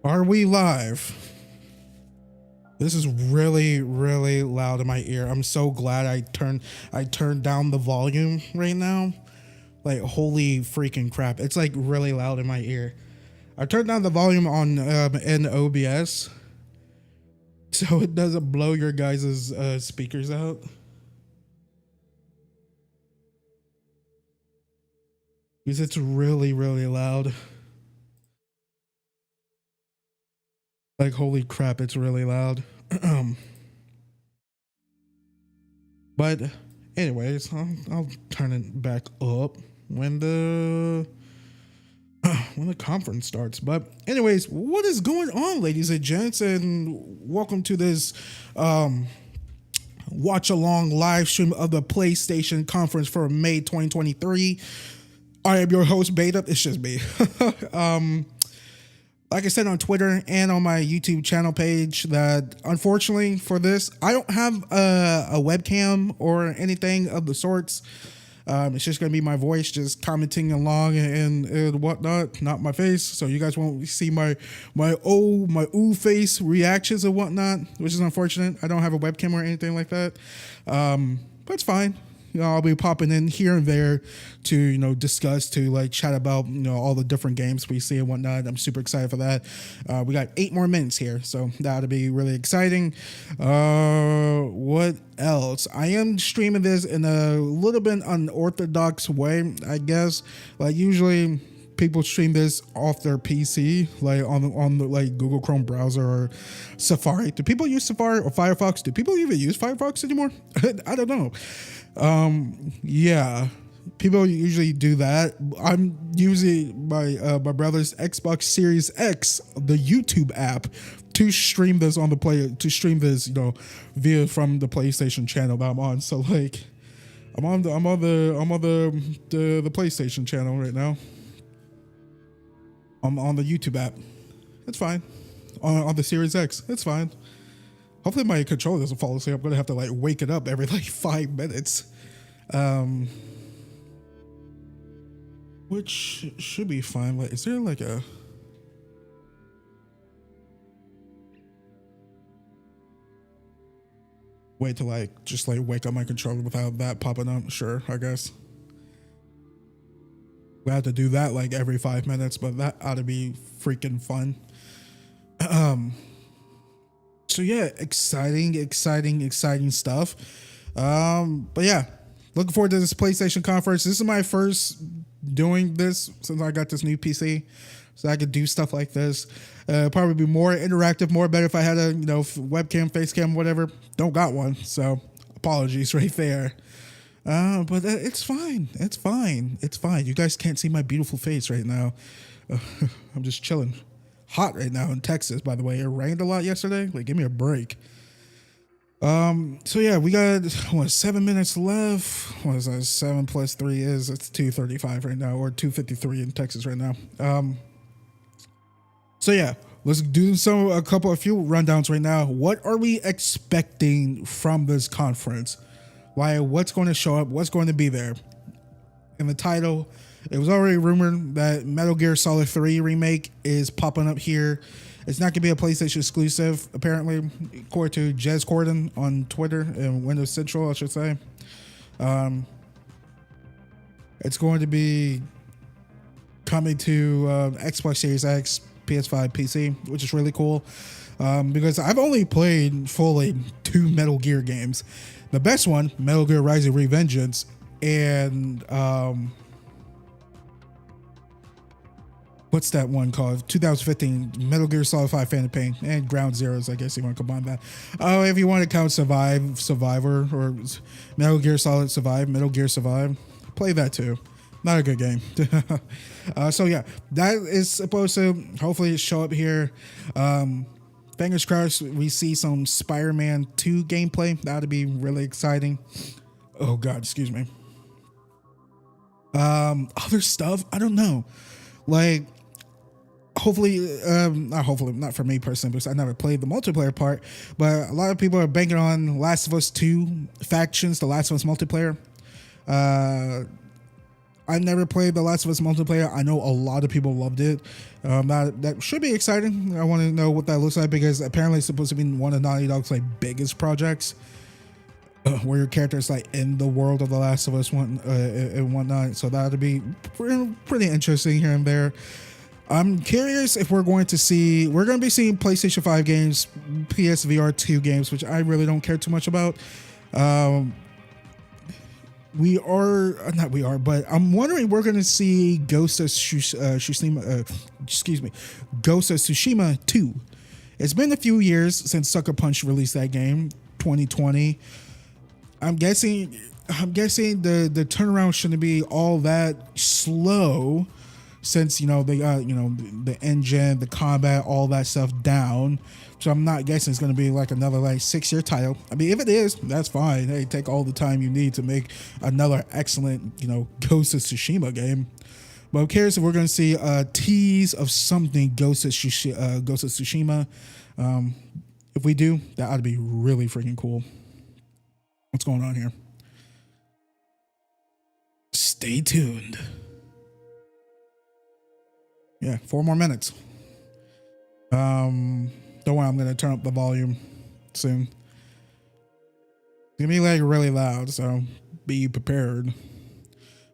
Are we live? This is really, really loud in my ear. I'm so glad I turned down the volume right now. Like, holy freaking crap. It's like really loud in my ear. I turned down the volume on in OBS so it doesn't blow your guys' speakers out. Because it's really, really loud. Like, holy crap, it's really loud. But anyways, I'll turn it back up when the conference starts. But anyways, what is going on, ladies and gents, and welcome to this watch along live stream of the PlayStation conference for May 2023. I am your host, Baytuh. It's just me. Like I said on Twitter and on my YouTube channel page, that unfortunately for this, I don't have a webcam or anything of the sorts. It's just gonna be my voice just commenting along and whatnot, not my face. So you guys won't see my ooh face reactions and whatnot, which is unfortunate. I don't have a webcam or anything like that. But it's fine. You know, I'll be popping in here and there to, you know, discuss, to like chat about, you know, all the different games we see and whatnot. I'm super excited for that. We got 8 more minutes here, so that'll be really exciting. What else? I am streaming this in a little bit unorthodox way, I guess. Like usually people stream this off their PC, like on the like Google Chrome browser or Safari. Do people use Safari or Firefox? Do people even use Firefox anymore? I don't know. Yeah, people usually do that. I'm using my brother's Xbox Series X, the YouTube app, to stream this on the you know, via from the PlayStation channel that I'm on. So like, I'm on the PlayStation channel right now. I'm on the YouTube app. It's fine. On the Series X, it's fine. Hopefully my controller doesn't fall asleep. I'm gonna have to like wake it up every like 5 minutes. Which should be fine. Like, is there like a way to like just like wake up my controller without that popping up? Sure, I guess. We have to do that like every 5 minutes, but that ought to be freaking fun. So yeah, exciting stuff. But yeah, looking forward to this PlayStation conference. This is my first doing this since I got this new PC, so I could do stuff like this. Probably be more interactive, more better if I had a, you know, webcam, face cam, whatever. Don't got one, so apologies right there. But it's fine. It's fine. You guys can't see my beautiful face right now. I'm just chilling. Hot right now in Texas, by the way. It rained a lot yesterday. Like, give me a break. So yeah, we got 7 minutes left. What is that? 7 plus 3 is, it's 2:35 right now, or 2:53 in Texas right now. So yeah, let's do a few rundowns right now. What are we expecting from this conference? Why? What's going to show up? What's going to be there? In the title, it was already rumored that Metal Gear Solid 3 Remake is popping up here. It's not going to be a PlayStation exclusive, apparently, according to Jez Corden on Twitter and Windows Central, I should say. It's going to be coming to Xbox Series X, PS5, PC, which is really cool. Because I've only played fully 2 Metal Gear games. The best one, Metal Gear Rising Revengeance, and what's that one called? 2015 Metal Gear Solid 5 Phantom Pain, and Ground Zeroes, I guess you want to combine that. Oh, if you want to count Survivor, or Metal Gear Solid Metal Gear Survive, play that too. Not a good game. So yeah, that is supposed to hopefully show up here. Fingers crossed we see some Spider-Man 2 gameplay. That would be really exciting. Oh God, excuse me. Other stuff, I don't know. Like, hopefully, not for me personally, because I never played the multiplayer part, but a lot of people are banking on Last of Us 2 factions, the Last of Us multiplayer. I never played The Last of Us multiplayer. I know a lot of people loved it. That should be exciting. I want to know what that looks like because apparently it's supposed to be one of Naughty Dog's like biggest projects, where your character is like in the world of The Last of Us and whatnot. So that'll be pretty interesting here and there. I'm curious if we're going to be seeing PlayStation 5 games, PSVR 2 games, which I really don't care too much about. But I'm wondering we're going to see Ghost of Tsushima, Ghost of Tsushima 2. It's been a few years since Sucker Punch released that game, 2020. I'm guessing the turnaround shouldn't be all that slow, since they got the engine, the combat, all that stuff down. So I'm not guessing it's going to be like another 6-year title. I mean, if it is, that's fine. Hey, take all the time you need to make another excellent Ghost of Tsushima game. But I'm curious if we're going to see a tease of something Ghost of Tsushima. If we do, that ought to be really freaking cool. What's going on here? Stay tuned. Yeah, 4 more minutes. Don't worry, I'm gonna turn up the volume soon. It's gonna be really loud, so be prepared.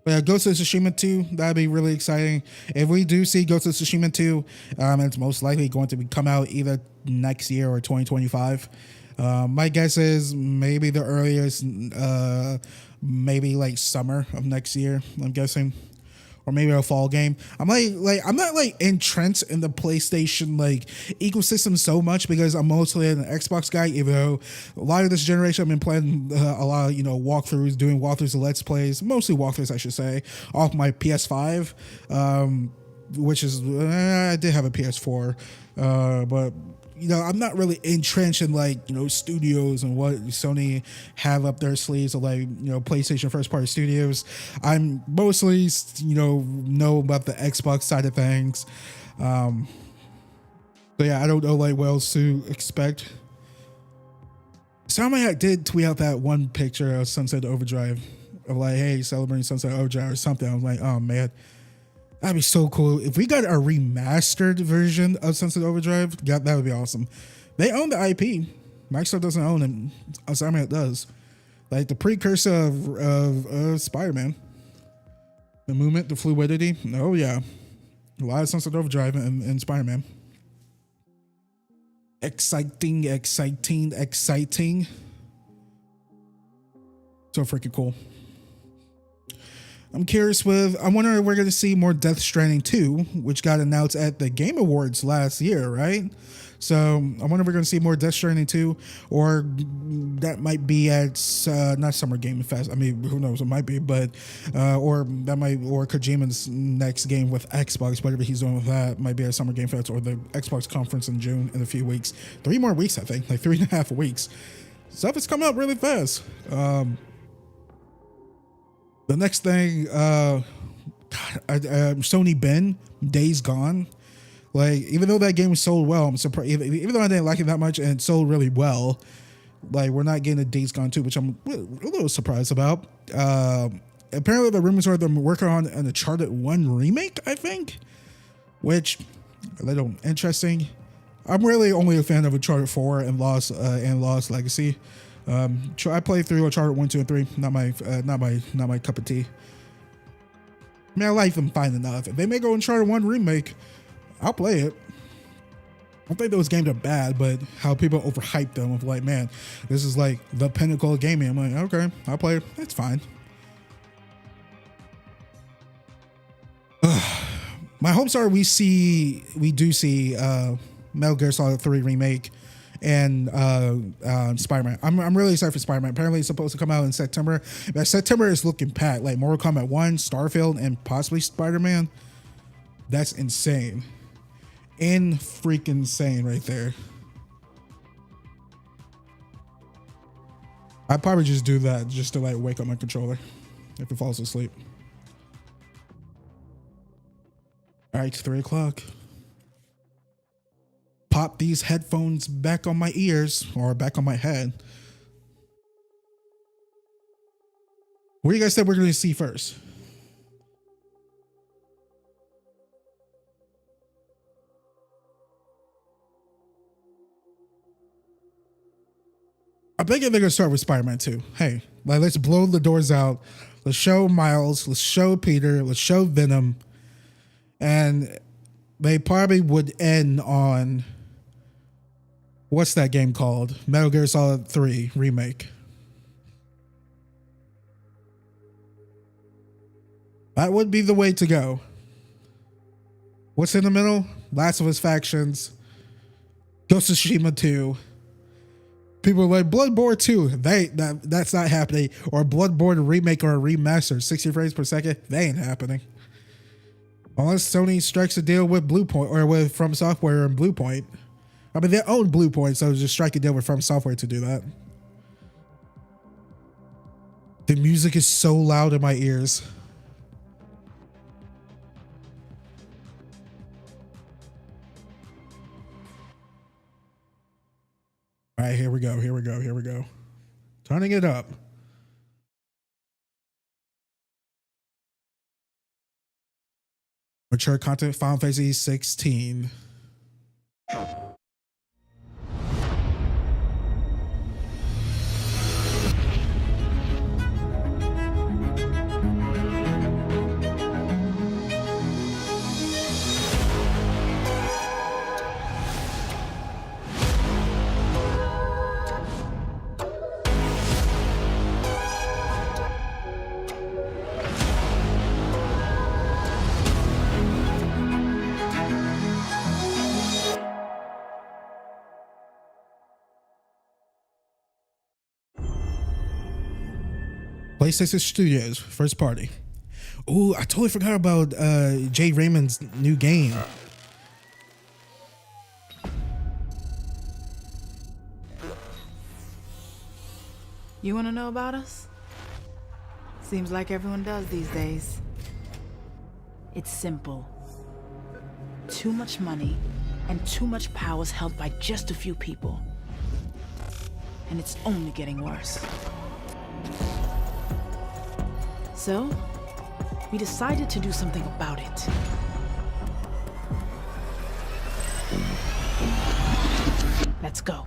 But yeah, Ghost of Tsushima 2, that'd be really exciting. If we do see Ghost of Tsushima 2, it's most likely going to come out either next year or 2025. My guess is maybe the earliest, maybe summer of next year, I'm guessing. Or maybe a fall game. I'm not entrenched in the PlayStation ecosystem so much because I'm mostly an Xbox guy. Even though a lot of this generation I've been playing a lot of walkthroughs, doing walkthroughs of Let's Plays, mostly walkthroughs I should say, off my PS5, which is I did have a PS4, but I'm not really entrenched in studios and what Sony have up their sleeves of PlayStation first party studios. I'm mostly know about the Xbox side of things. So yeah, I don't know what else to expect. Somebody did tweet out that one picture of Sunset Overdrive of hey, celebrating Sunset Overdrive or something. I was like, oh man. That'd be so cool. If we got a remastered version of Sunset Overdrive, that would be awesome. They own the IP. Microsoft doesn't own it. It does. The precursor of Spider-Man. The movement, the fluidity. Oh, yeah. A lot of Sunset Overdrive in Spider-Man. Exciting. So freaking cool. I'm curious I wonder if we're going to see more Death Stranding 2, which got announced at the Game Awards last year, right? So I wonder if we're going to see more Death Stranding 2, or that might be at not Summer Game Fest. I mean, who knows? It might be, but or Kojima's next game with Xbox, whatever he's doing with that, might be at Summer Game Fest or the Xbox conference in June in a few weeks. 3 more weeks, I think, 3.5 weeks. Stuff is coming up really fast. The next thing, Sony Ben, Days Gone. Even though that game sold well, I'm surprised. Even though I didn't like it that much and it sold really well, we're not getting a Days Gone 2, which I'm a little surprised about. Apparently, the rumors are they're working on an Uncharted 1 remake, I think, which a little interesting. I'm really only a fan of Uncharted 4 and Lost Legacy. I played through Uncharted 1, 2, and 3. Not my cup of tea. I mean, I like them fine enough. If they make an Uncharted 1 remake, I'll play it. I don't think those games are bad, but how people overhype them of man, this is the pinnacle of gaming. I'm like, okay, I'll play it. It's fine. My hopes are we do see Metal Gear Solid 3 remake and Spider-Man. I'm really excited for Spider-Man. Apparently it's supposed to come out in September. But September is looking packed. Mortal Kombat 1, Starfield, and possibly Spider-Man. That's insane. Freaking insane right there. I'd probably just do that just to wake up my controller if it falls asleep. All right, it's 3 o'clock. Pop these headphones back on my ears or back on my head. What do you guys think we're going to see first? thinking they're gonna start with Spider-Man 2. Hey, like let's blow the doors out. Let's show Miles. Let's show Peter. Let's show Venom. And they probably would end on what's that game called? Metal Gear Solid 3 Remake. That would be the way to go. What's in the middle? Last of Us Factions, Ghost of Tsushima 2. People are like, Bloodborne 2, that's not happening. Or Bloodborne remake or a remaster, 60 frames per second, they ain't happening. Unless Sony strikes a deal with Bluepoint or with From Software and Bluepoint. I mean, they own Bluepoint, so just strike a deal with From Software to do that. The music is so loud in my ears. All right, here we go. Turning it up. Mature content, Final Fantasy 16. PlayStation Studios, first party. Ooh, I totally forgot about Jay Raymond's new game. You want to know about us? Seems like everyone does these days. It's simple. Too much money and too much power is held by just a few people. And it's only getting worse. So, we decided to do something about it. Let's go.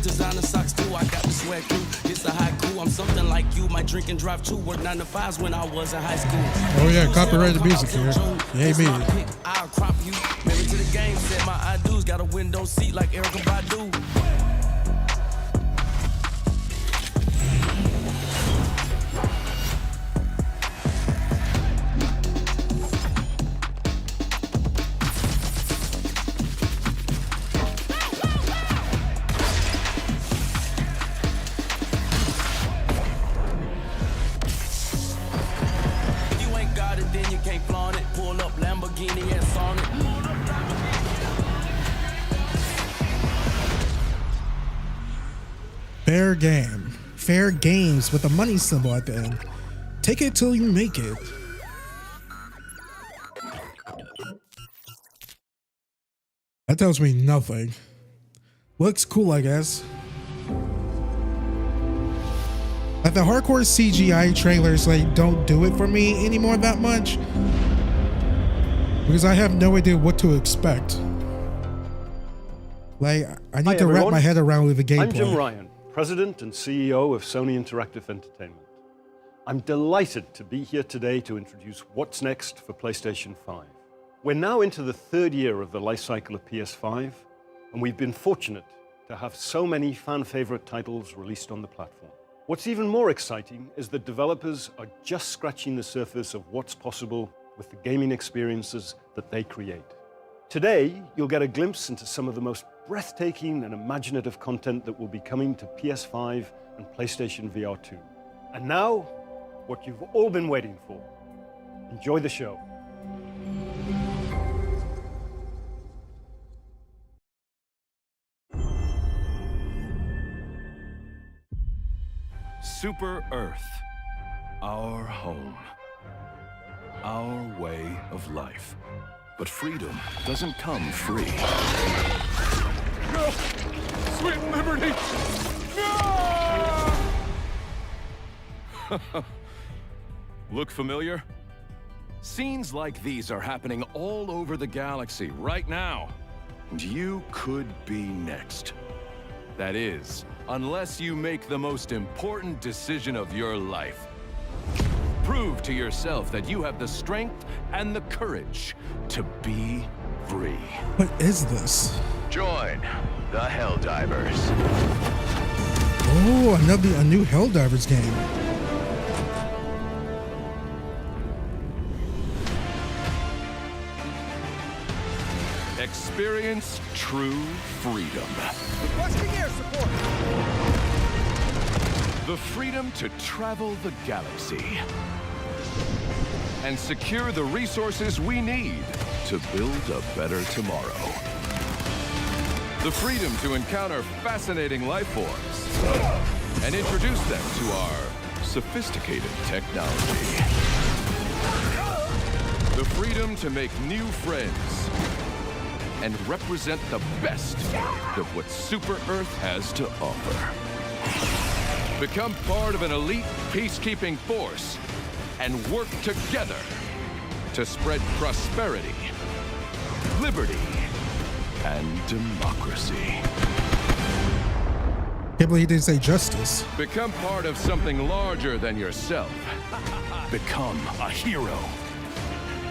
Designer socks too, I got the swag too. It's a haiku, I'm something like you. My drink and drive too. Worked 9 to 5s when I was in high school. Oh yeah, copyrighted music here. Yeah, me. I'll crop you. Married to the game, said my I do's. Got a window seat like Erica Badu. Fair game. Fair games with a money symbol at the end. Take it till you make it. That tells me nothing. Looks cool, I guess. Like the hardcore CGI trailers, like, don't do it for me anymore that much. Because I have no idea what to expect. Like, I need to wrap my head around with the gameplay. I'm Jim Ryan, President and CEO of Sony Interactive Entertainment. I'm delighted to be here today to introduce what's next for PlayStation 5. We're now into the third year of the life cycle of PS5, and we've been fortunate to have so many fan-favorite titles released on the platform. What's even more exciting is that developers are just scratching the surface of what's possible with the gaming experiences that they create. Today, you'll get a glimpse into some of the most breathtaking and imaginative content that will be coming to PS5 and PlayStation VR 2. And now, what you've all been waiting for. Enjoy the show. Super Earth, our home, our way of life. But freedom doesn't come free. No! Sweet liberty! No! Look familiar? Scenes like these are happening all over the galaxy right now. And you could be next. That is, unless you make the most important decision of your life. Prove to yourself that you have the strength and the courage to be free. What is this? Join the Helldivers. Oh, a new Helldivers game. Experience true freedom. Requesting air support. The freedom to travel the galaxy and secure the resources we need to build a better tomorrow. The freedom to encounter fascinating life forms and introduce them to our sophisticated technology. The freedom to make new friends and represent the best of what Super Earth has to offer. Become part of an elite peacekeeping force and work together to spread prosperity, liberty, and democracy. Can't believe he didn't say justice. Become part of something larger than yourself. Become a hero.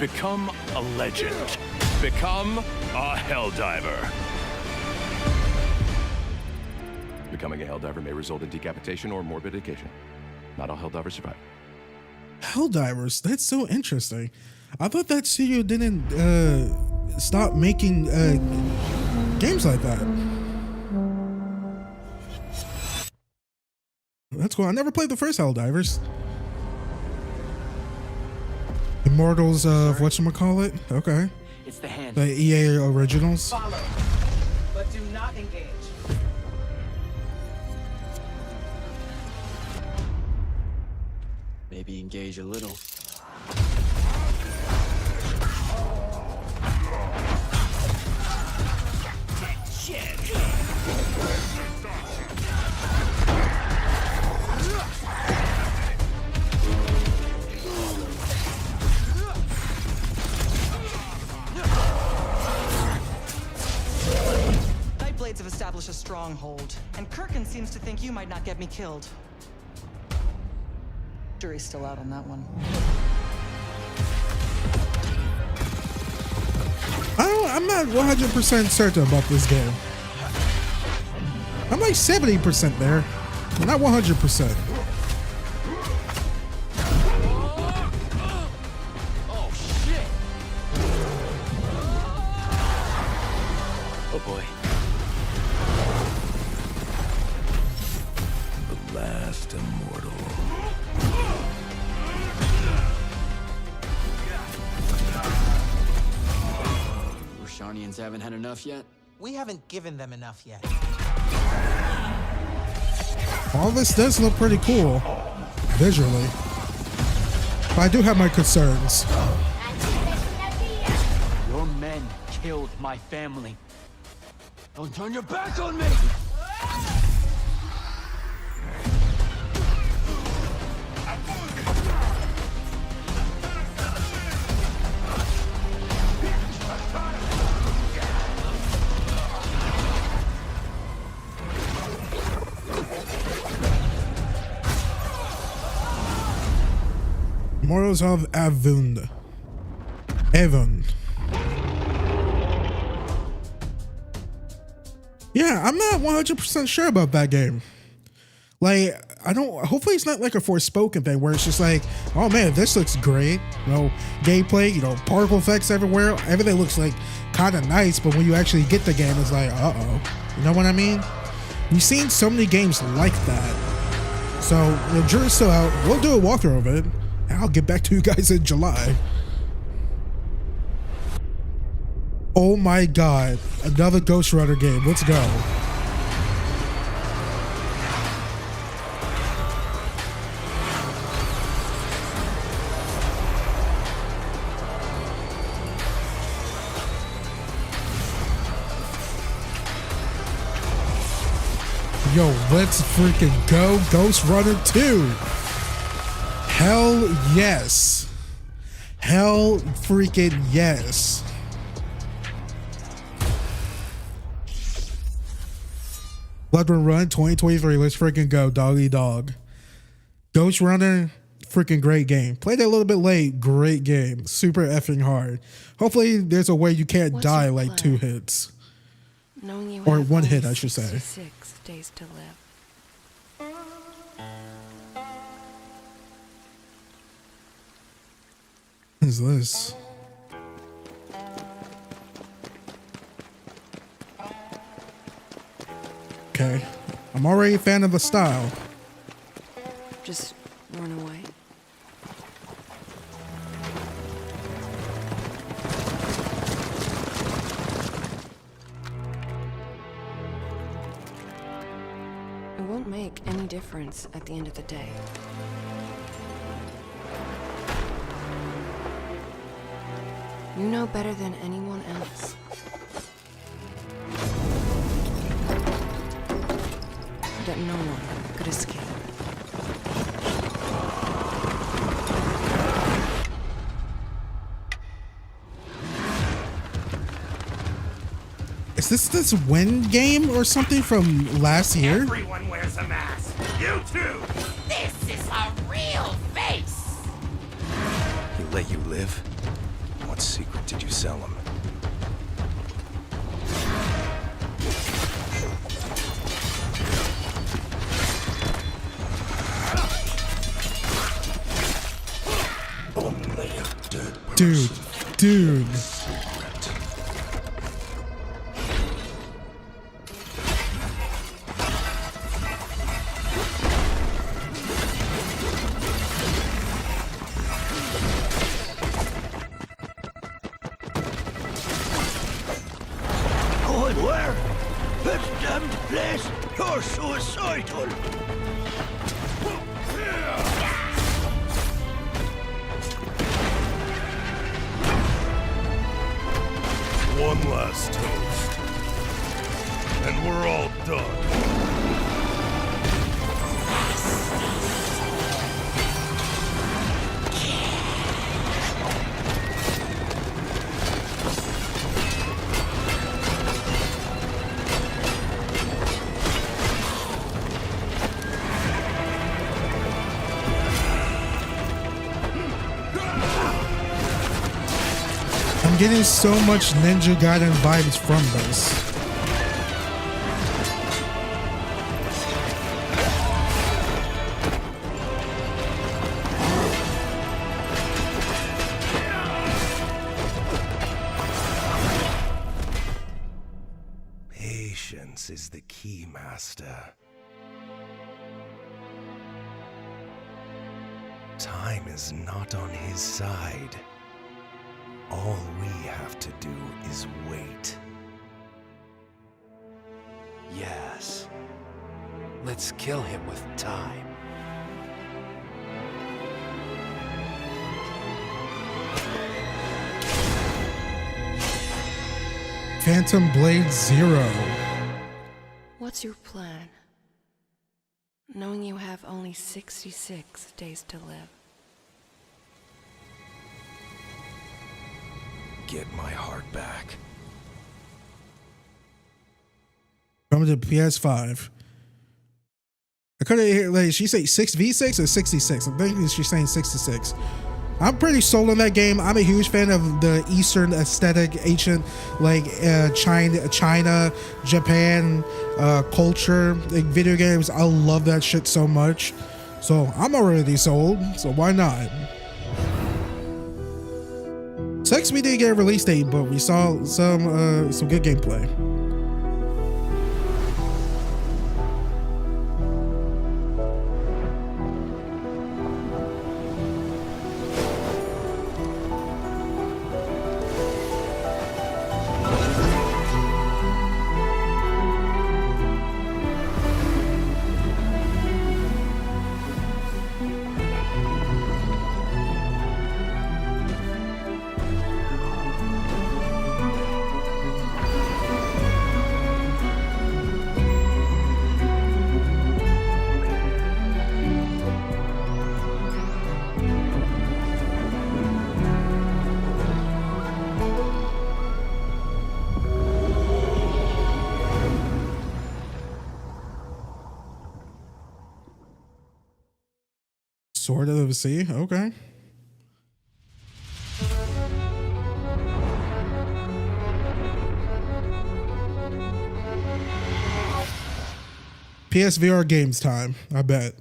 Become a legend. Become a Helldiver. Becoming a Helldiver may result in decapitation or mortification. Not all Helldivers survive. Helldivers, that's so interesting. I thought that studio didn't stop making games like that. That's cool. I never played the first Helldivers. Immortals of whatchamacallit? Okay. It's the hand. The EA originals. Follow, but do not engage. Maybe engage a little. Blades have established a stronghold, and Kirkin seems to think you might not get me killed. Jury's still out on that one. I'm not 100% certain about this game. I'm like 70% there, but not 100%. Oh shit! Oh boy. Last immortal. Rosharnians haven't had enough yet? We haven't given them enough yet. All this does look pretty cool, visually. But I do have my concerns. Your men killed my family. Don't turn your back on me! Immortals of Avund. Avon. Yeah, I'm not 100% sure about that game. Like, I don't, hopefully it's not like a Forspoken thing where it's just like, oh man, this looks great. You know, gameplay, you know, particle effects everywhere. Everything looks like kind of nice, but when you actually get the game, it's like, uh-oh. You know what I mean? We've seen so many games like that. So, the jury's still out. We'll do a walkthrough of it. And I'll get back to you guys in July. Oh my god, another Ghost Runner game. Let's go. Yo, let's freaking go. Ghost Runner 2. Hell yes. Hell freaking yes. Bloodborne Run 2023. Let's freaking go, doggy dog. Ghost Runner, freaking great game. Played it a little bit late. Great game. Super effing hard. Hopefully, there's a way you can't What's die your like plan? 2 hits. Knowing you Or have one only hit, I should say. 66 days to live. What is this? Okay. I'm already a fan of the style. Just run away. It won't make any difference at the end of the day. You know better than anyone else. That no one could escape. Is this Win game or something from last year? Everyone wears a mask. You too. This is a real face! He let you live? What secret did you sell him? Only a dead Dude. Going where? This damned place. You're suicidal. One last toast. And we're all done. I'm getting so much Ninja Gaiden vibes from this. Patience is the key, Master. Time is not on his side. All we have to do is wait. Yes. Let's kill him with time. Phantom Blade Zero. What's your plan? Knowing you have only 66 days to live. Get my heart back. Coming to PS5. I couldn't hear, like, she say 6v6 or 66. I think she's saying 66. I'm pretty sold on that game. I'm a huge fan of the Eastern aesthetic, ancient, like China, Japan culture, like video games. I love that shit so much. So I'm already sold. So why not? Sucks we didn't get a release date, but we saw some good gameplay. Sword of the Sea. Okay. PSVR games time, I bet.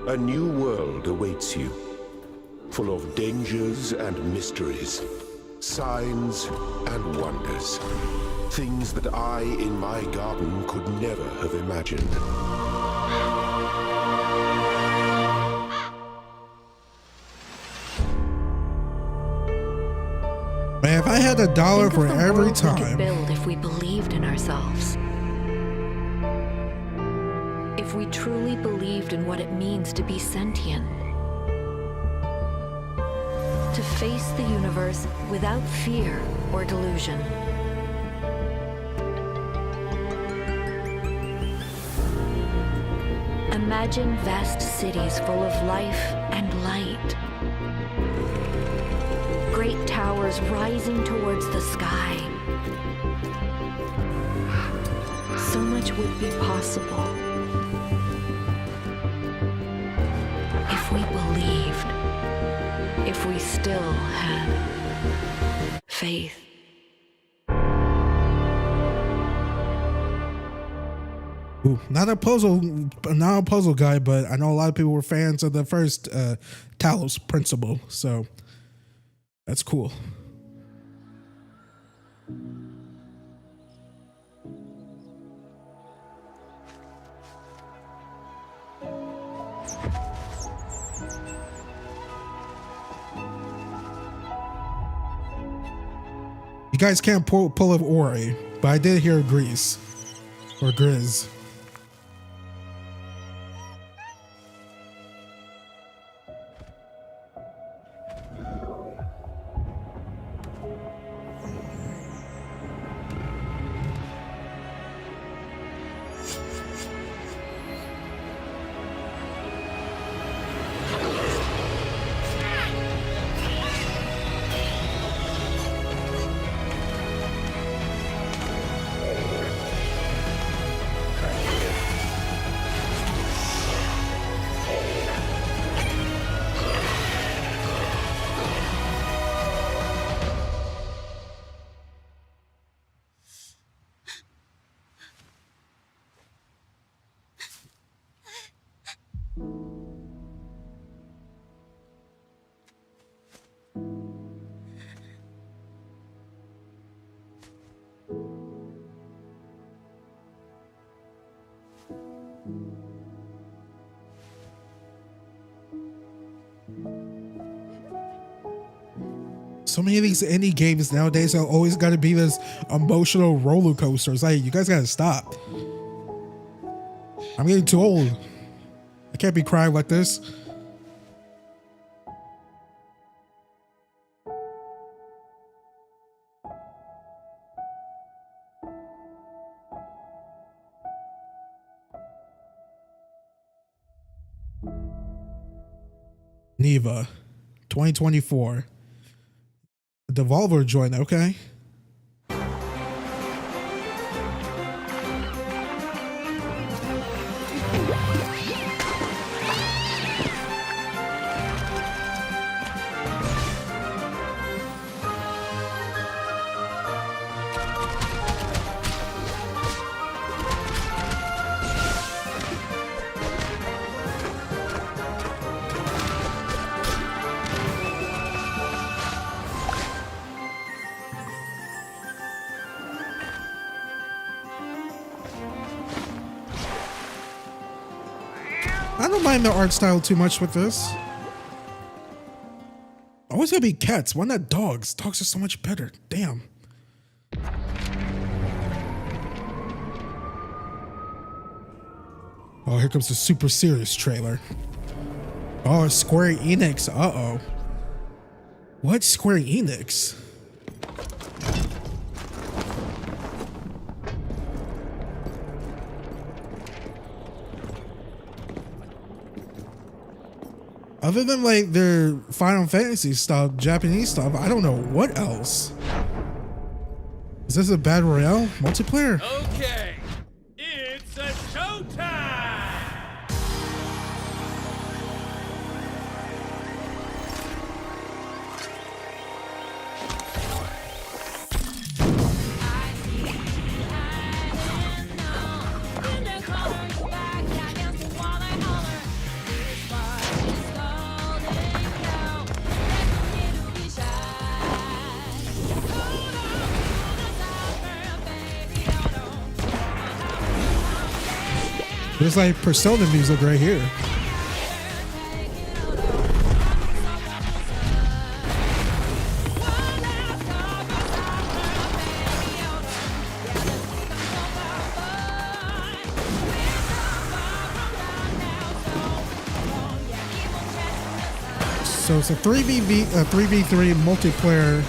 A new world awaits you, full of dangers and mysteries, signs and wonders, things that I in my garden could never have imagined. Man, if I had $1 for every We could time. build if we believed in ourselves. If we truly believed in what it means to be sentient. To face the universe without fear or delusion. Imagine vast cities full of life and light. Great towers rising towards the sky. So much would be possible if we believed, if we still had faith. Ooh, not a puzzle guy, but I know a lot of people were fans of the first Talos Principle, so that's cool. You guys can't pull of Ori, but I did hear Grease or Grizz. So many of these indie games nowadays have always got to be this emotional roller coaster. It's like, you guys got to stop. I'm getting too old. I can't be crying like this. Neva, 2024. Devolver joint, okay. I don't mind the art style too much with this. Always gotta be cats. Why not dogs? Dogs are so much better. Damn. Oh, here comes the super serious trailer. Oh, Square Enix. Uh-oh. What? Square Enix? Other than like their Final Fantasy stuff, Japanese stuff, I don't know what else. Is this a Battle Royale multiplayer? Okay, There's like Persona music right here. So it's a 3v3 multiplayer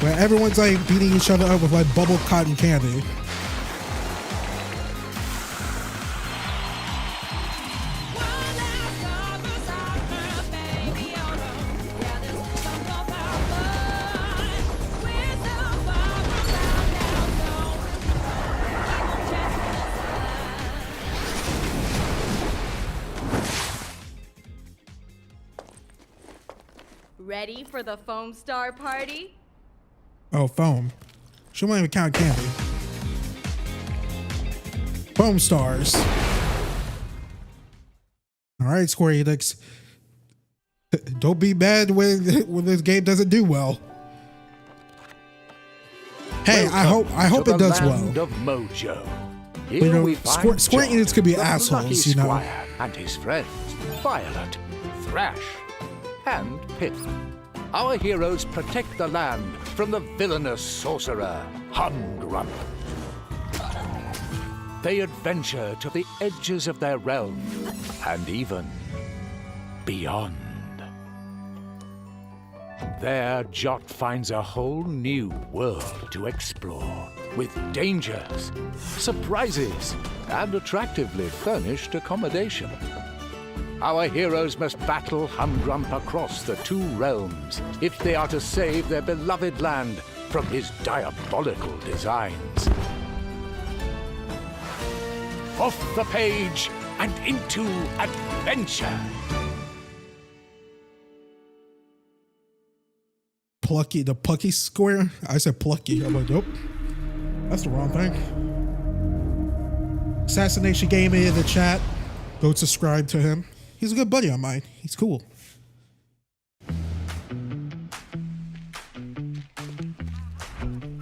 where everyone's like beating each other up with like bubble cotton candy. Ready for the foam star party? Oh, foam. She won't even count candy. Foam stars. All right, Square Enix. Don't be mad when this game doesn't do well. Hey, I hope it does well. Of Mojo. You Here know, we find Square John, Enix could be the assholes, lucky you know. Squire, and his friends, Violet, Thrash, and Pip. Our heroes protect the land from the villainous sorcerer, Humgrump. They adventure to the edges of their realm, and even beyond. There, Jot finds a whole new world to explore, with dangers, surprises, and attractively furnished accommodation. Our heroes must battle Humgrump across the two realms if they are to save their beloved land from his diabolical designs. Off the page and into adventure. Plucky, the Plucky Square? I said Plucky. I'm like, nope. That's the wrong thing. Assassination Gaming in the chat. Go subscribe to him. He's a good buddy of mine. He's cool.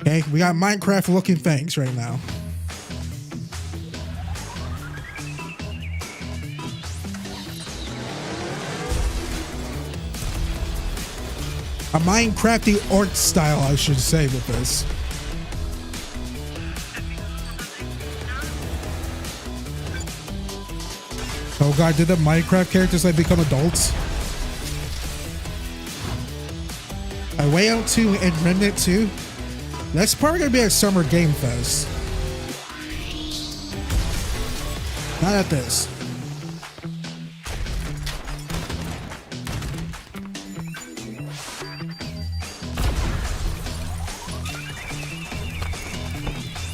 Okay, we got Minecraft looking things right now. A Minecrafty art style, I should say, with this. Oh god, did the Minecraft characters like become adults? Way Out 2 and Remnant 2? That's probably gonna be at Summer Game Fest. Not at this.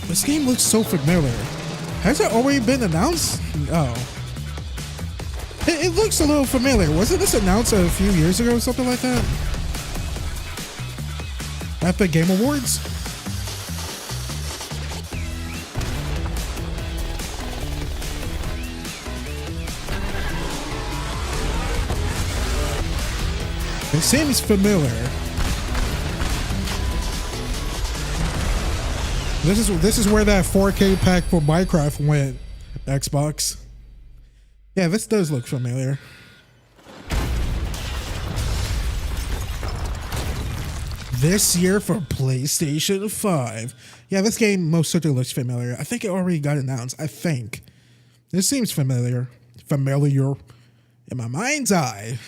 This game looks so familiar. Has it already been announced? Oh. It looks a little familiar. Wasn't this announced a few years ago or something like that? At the Game Awards? It seems familiar. This is where that 4K pack for Minecraft went, Xbox. Yeah, this does look familiar. This year for PlayStation 5. Yeah, this game most certainly looks familiar. I think it already got announced. I think. This seems familiar. Familiar in my mind's eye.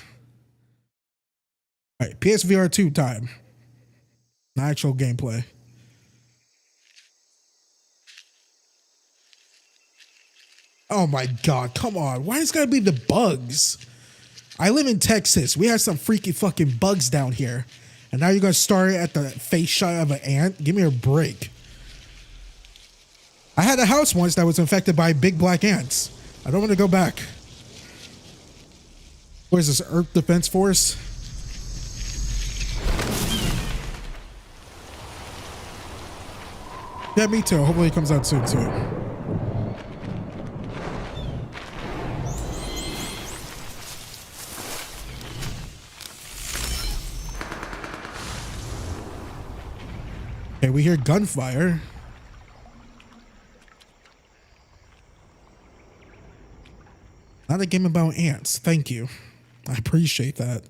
All right, PSVR 2 time. Actual gameplay. Oh my god, come on. Why is it gotta be the bugs? I live in Texas. We have some freaky fucking bugs down here. And now you're gonna start at the face shot of an ant? Give me a break. I had a house once that was infected by big black ants. I don't want to go back. What is this, Earth Defense Force? Yeah, me too. Hopefully it comes out soon too. Okay, we hear gunfire. Not a game about ants. Thank you. I appreciate that.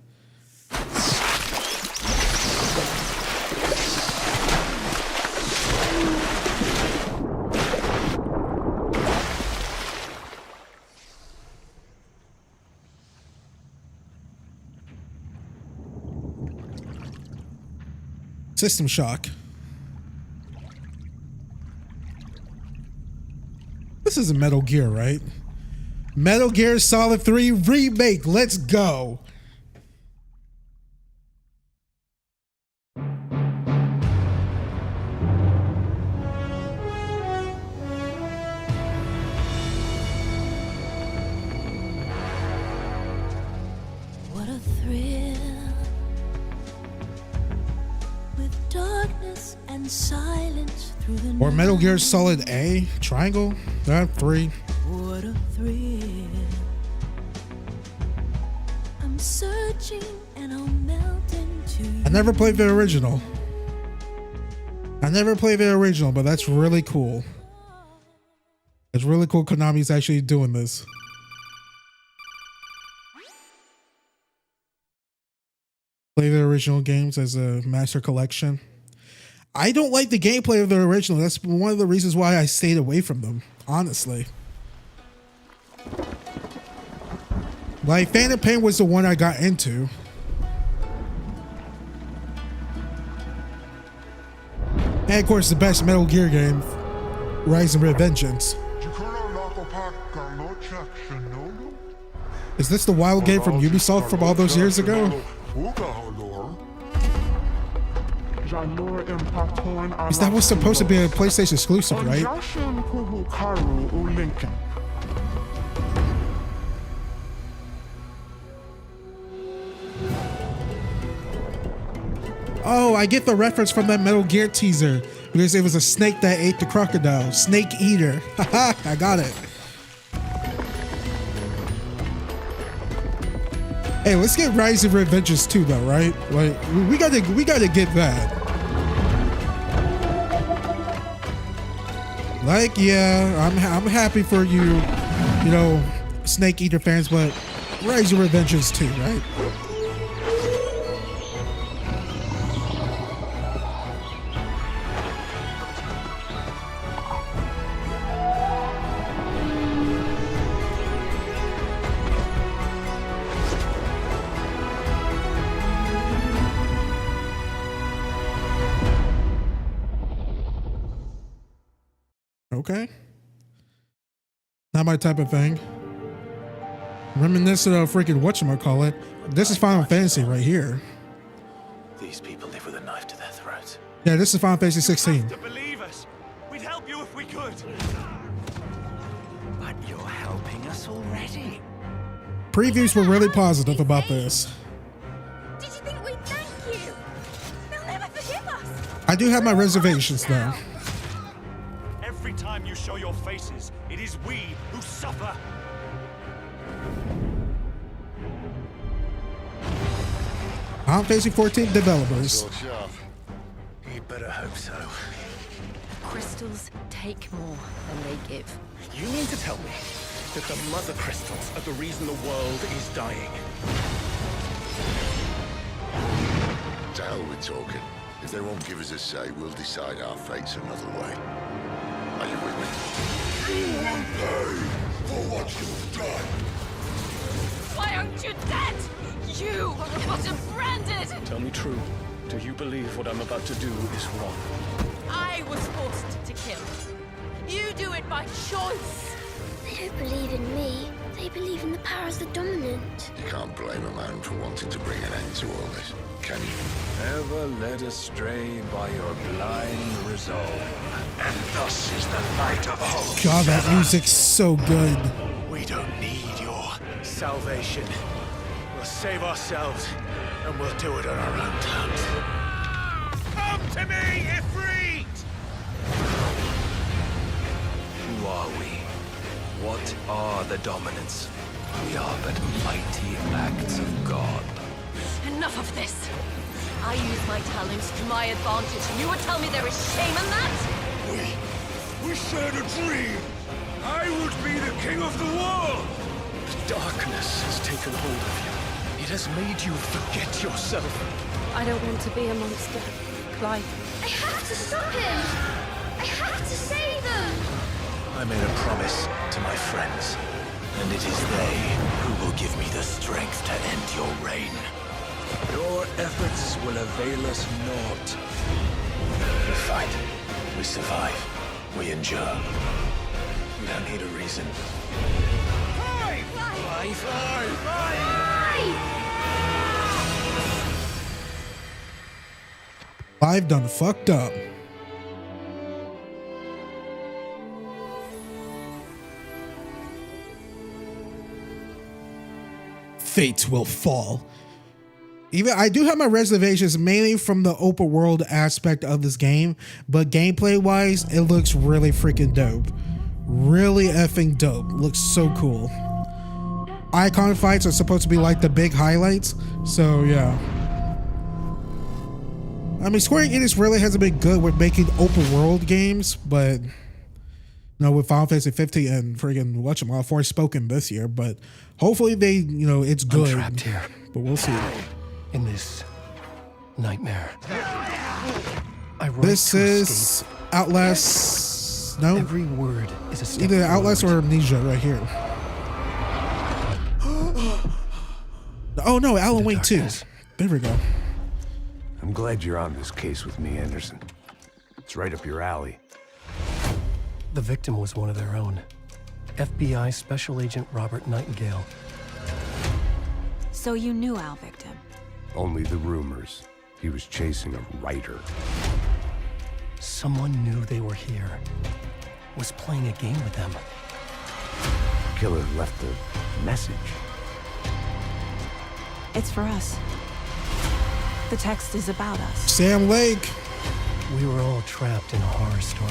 System Shock. This is a Metal Gear, right? Metal Gear Solid 3 Remake. Let's go. What a thrill. With darkness and silence through the Or Metal Gear Solid A Triangle. That 3. What a thrill. I'm searching and I'll melt into you. I never played the original. But that's really cool. It's really cool Konami's actually doing this. Play the original games as a master collection. I don't like the gameplay of the original. That's one of the reasons why I stayed away from them, honestly. Like, Phantom Pain was the one I got into. And of course, the best Metal Gear game, Rise and Revengeance. Is this the wild game from Ubisoft from all those years ago? Is that what's supposed to be a PlayStation exclusive, right? Oh, I get the reference from that Metal Gear teaser because it was a snake that ate the crocodile. Snake Eater. Haha, I got it. Hey, let's get Rise of Revengeance 2 though, right? Like we gotta get that. Like, yeah, I'm happy for you, you know, Snake Eater fans, but Rise of Revengeance 2, right? Okay. Not my type of thing. Reminiscent of freaking whatchamacallit. This is Final Fantasy right here. These people live with a knife to their throats. Yeah, this is Final Fantasy 16. To believe us. We'd help you if we could. But you're helping us already. Previews were really positive about this. Did you think we'd thank you? They'll never forgive us. I do have my reservations though. Every time you show your faces, it is we who suffer. Final Fantasy 14 developers. You better hope so. Crystals take more than they give. You mean to tell me that the mother crystals are the reason the world is dying? To hell with talking. If they won't give us a say, we'll decide our fates another way. Are you with me? You will pay for what you've done. Why aren't you dead? You are what are branded. Tell me true. Do you believe what I'm about to do is wrong? I was forced to kill. You do it by choice. They don't believe in me. They believe in the powers that dominant. You can't blame a man for wanting to bring an end to all this, can you? Never led astray by your blind resolve. And thus is the light of hope. God, that music's so good. We don't need your salvation. We'll save ourselves, and we'll do it on our own terms. Come to me, Ifrit! Who are we? What are the dominants? We are but mighty acts of God. Enough of this. I use my talents to my advantage, and you would tell me there is shame in that? We shared a dream. I would be the king of the world. Darkness has taken hold of you. It has made you forget yourself. I don't want to be a monster, Clive. I have to stop him! I have to save them! I made a promise to my friends, and it is they who will give me the strength to end your reign. Your efforts will avail us naught. We fight, we survive, we endure. We don't need a reason. I've done fucked up. Fate will fall. Even I do have my reservations, mainly from the open world aspect of this game, but gameplay wise, it looks really freaking dope. Really effing dope. Looks so cool. Icon fights are supposed to be like the big highlights, so yeah. I mean, Square Enix really hasn't been good with making open world games, but you know, with Final Fantasy 15 and friggin' whatchamacallit Forspoken this year, but hopefully they, you know, it's good. I'm trapped here. But we'll see. In this nightmare. This is Outlast. No, every word is a step either Outlast or Amnesia right here. Oh no, Alan Wake 2. There we go. I'm glad you're on this case with me, Anderson. It's right up your alley. The victim was one of their own. FBI Special Agent Robert Nightingale. So you knew Al Victim? Only the rumors. He was chasing a writer. Someone knew they were here. Was playing a game with them. The killer left a message. It's for us. The text is about us. Sam Lake. We were all trapped in a horror story.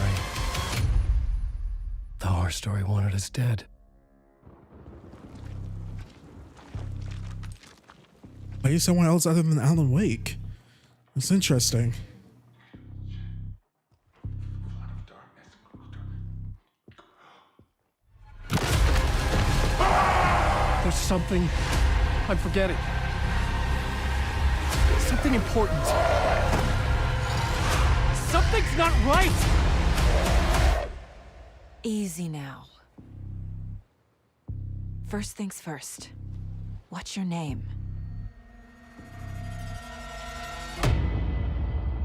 The horror story wanted us dead. Maybe someone else other than Alan Wake. It's interesting. There's something I'm forgetting. Something important. Something's not right! Easy now. First things first. What's your name?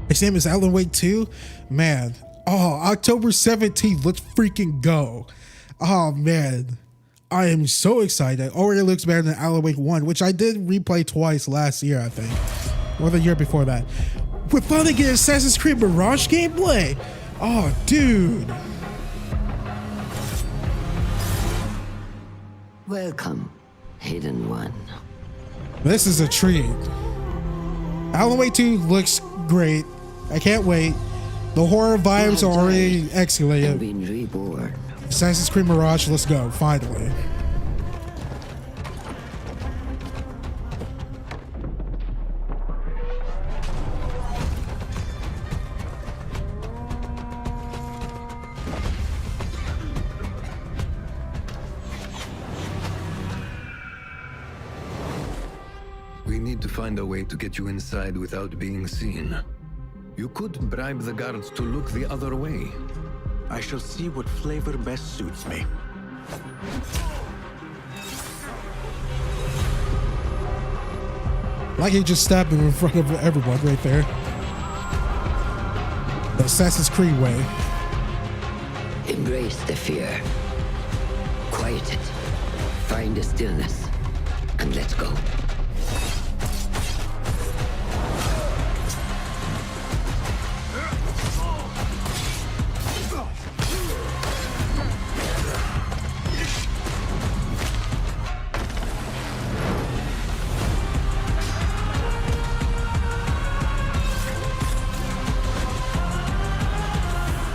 His name is Alan Wake 2. Man. Oh, October 17th. Let's freaking go. Oh, man. I am so excited. Already looks better than Alan Wake 1, which I did replay twice last year, I think. Or the year before that. We're finally getting Assassin's Creed Mirage gameplay. Oh, dude. Welcome, Hidden One. This is a treat. Alan Wake 2 looks great. I can't wait. The horror vibes are already escalated. Been reborn. Assassin's Creed Mirage, let's go, finally. We need to find a way to get you inside without being seen. You could bribe the guards to look the other way. I shall see what flavor best suits me. Like he just stabbed him in front of everyone right there. The Assassin's Creed way. Embrace the fear. Quiet it. Find the stillness. And let's go.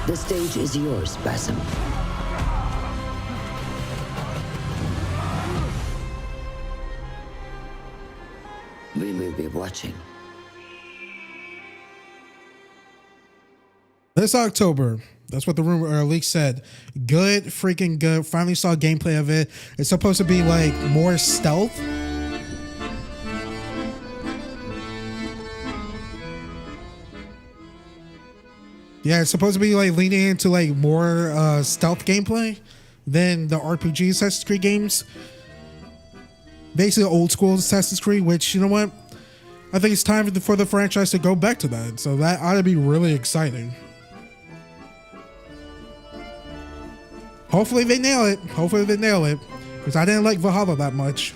The stage is yours, Spasm. We will be watching. This October, That's what the rumor or leak said. Good, freaking good. Finally saw gameplay of it. It's supposed to be like more stealth. Yeah, it's supposed to be like leaning into like more stealth gameplay than the RPG Assassin's Creed games. Basically old school Assassin's Creed, which, you know what? I think it's time for the franchise to go back to that. So that ought to be really exciting. Hopefully they nail it. Hopefully they nail it. Because I didn't like Valhalla that much.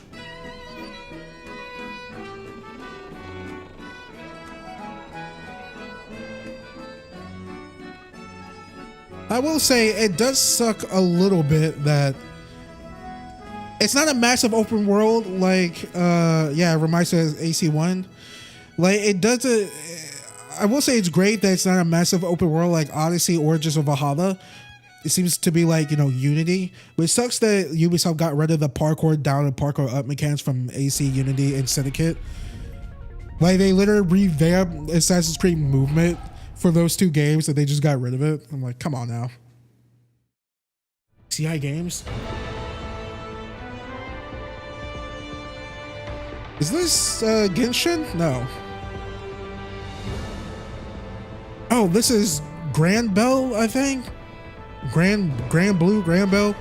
I will say it does suck a little bit that it's not a massive open world like yeah, it reminds me of AC1. Like it doesn't. I will say it's great that it's not a massive open world like Odyssey or just a Valhalla. It seems to be like, you know, Unity. But it sucks that Ubisoft got rid of the parkour down and parkour up mechanics from AC, Unity, and Syndicate. Like they literally revamped Assassin's Creed movement for those two games and they just got rid of it. I'm like, come on now. CI Games? Is this Genshin? No. Oh, this is Grand Bell, I think. Grand Bell.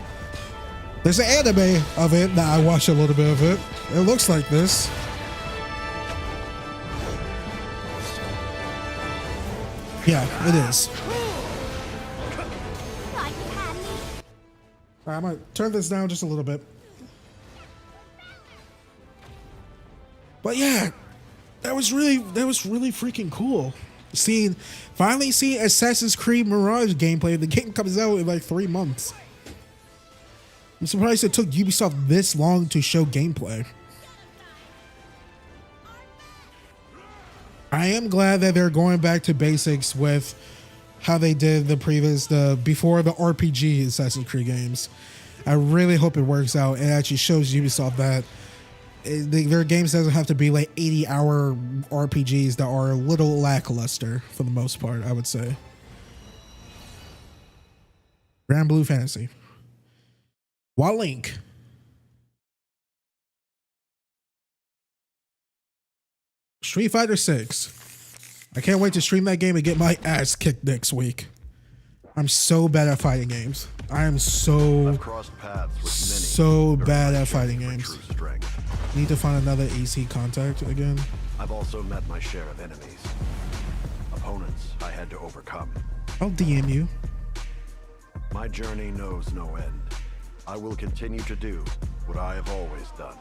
There's an anime of it that I watched a little bit of it. It looks like this. Yeah, it is. Alright, I'm gonna turn this down just a little bit. But yeah, that was really freaking cool. Finally seeing Assassin's Creed Mirage gameplay. The game comes out in like 3 months. I'm surprised it took Ubisoft this long to show gameplay. I am glad that they're going back to basics with how they did before the RPG Assassin's Creed games. I really hope it works out and actually shows Ubisoft that their games doesn't have to be like 80-hour RPGs that are a little lackluster for the most part, I would say. Grand Blue Fantasy. What link? Street Fighter 6. I can't wait to stream that game and get my ass kicked next week. I'm so bad at fighting games. I am so bad at fighting games. Need to find another AC contact again. I've also met my share of enemies. Opponents I had to overcome. I'll DM you. My journey knows no end. I will continue to do what I have always done.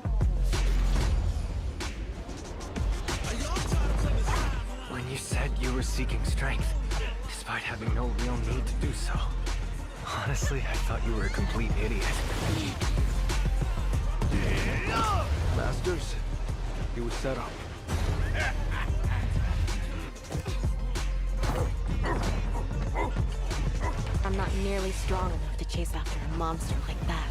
When you said you were seeking strength, despite having no real need to do so, honestly, I thought you were a complete idiot. Masters, he was set up. I'm not nearly strong enough to chase after a monster like that.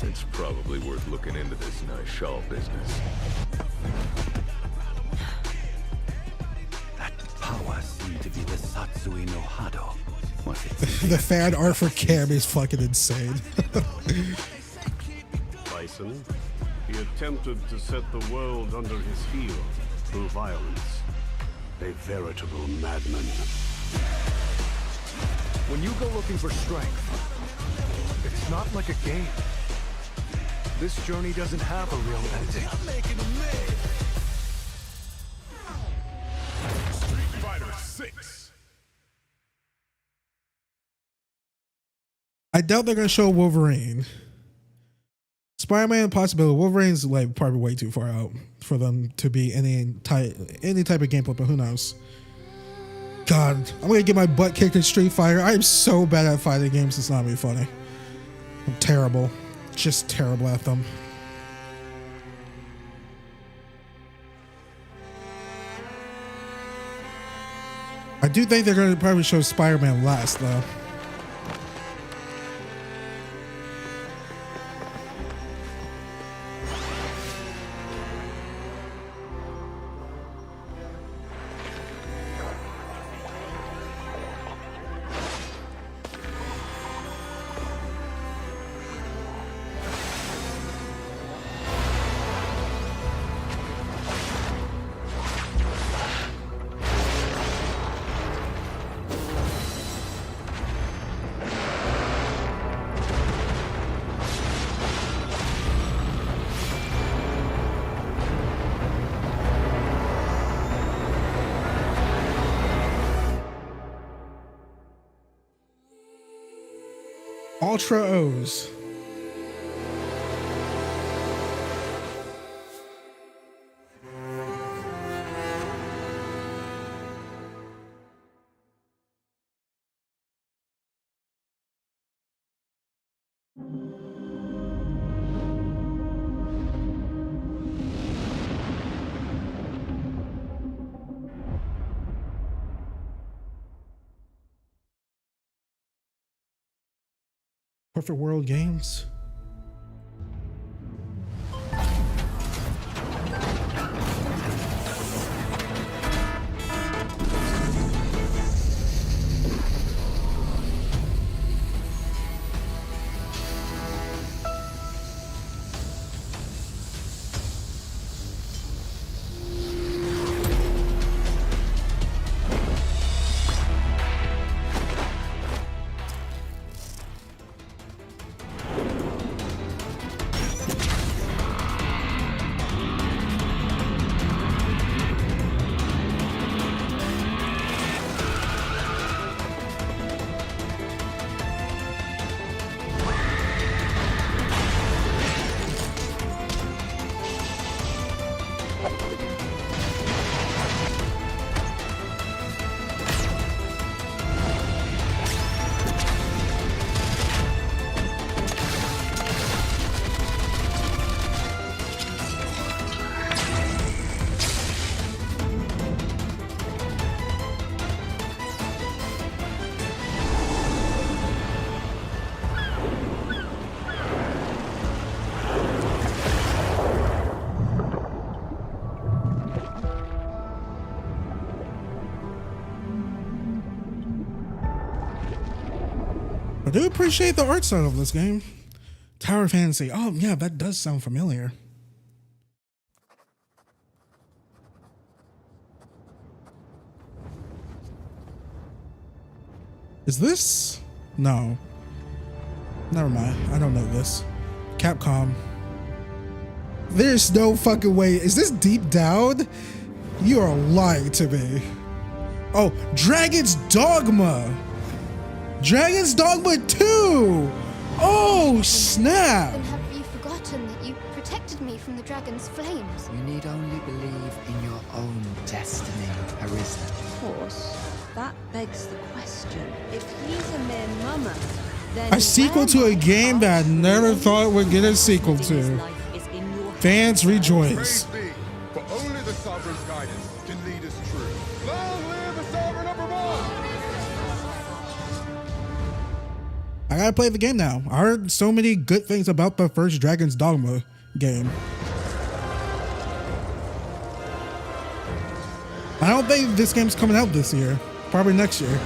It's probably worth looking into this nice shawl business. That power seemed to be the Satsui no Hado. Was it? The fan art for Cam is fucking insane. Bison, he attempted to set the world under his heel through violence. A veritable madman. When you go looking for strength, it's not like a game. This journey doesn't have a real ending. Street Fighter 6. I doubt they're gonna show Wolverine. Spider-Man possibility. Wolverine's like probably way too far out for them to be any type of gameplay, but who knows? God, I'm gonna get my butt kicked in Street Fighter. I am so bad at fighting games, it's not even funny. I'm terrible. Just terrible at them. I do think they're gonna probably show Spider-Man last though. Ultra O's. Perfect World Games. I do appreciate the art style of this game. Tower Fantasy. Oh, yeah, that does sound familiar. Is this? No. Never mind. I don't know this. Capcom. There's no fucking way. Is this Deep Down? You are lying to me. Oh, Dragon's Dogma. Dragon's Dogma 2! Oh, snap! Then have you forgotten that you protected me from the dragon's flames? You need only believe in your own destiny, Arisa. Of course, that begs the question. If he's a mere mummer, then A sequel to a game that I never thought would get a sequel to. Fans rejoice. Praise be, for only the Sovereign's guidance can lead us true. Long live the Sovereign number one! I gotta play the game now. I heard so many good things about the first Dragon's Dogma game. I don't think this game's coming out this year. Probably next year.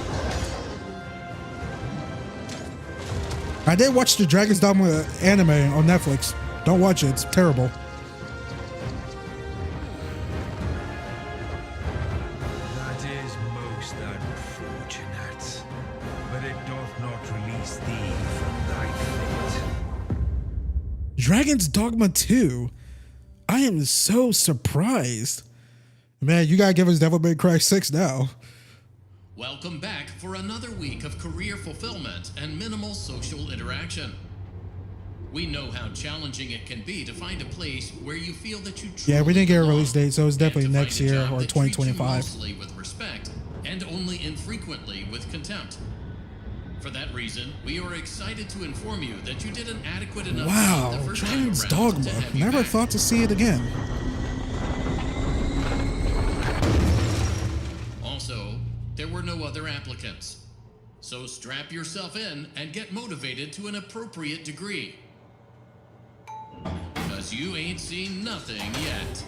I did watch the Dragon's Dogma anime on Netflix. Don't watch it, it's terrible. That is most unfortunate, but it doth not release thee from thy fate. Dragon's Dogma 2? I am so surprised. Man, you gotta give us Devil May Cry 6 now. Welcome back for another week of career fulfillment and minimal social interaction. We know how challenging it can be to find a place where you feel that you truly Yeah, we didn't get a belong, release date, so it's definitely and to next find a year job or that treats you 2025. mostly with respect and only infrequently with contempt. For that reason, we are excited to inform you that you did an adequate enough Wow, job the first time Dragon's around Dogma. to have you Never back. thought to see it again. Also, there were no other applicants. So strap yourself in and get motivated to an appropriate degree. Because you ain't seen nothing yet.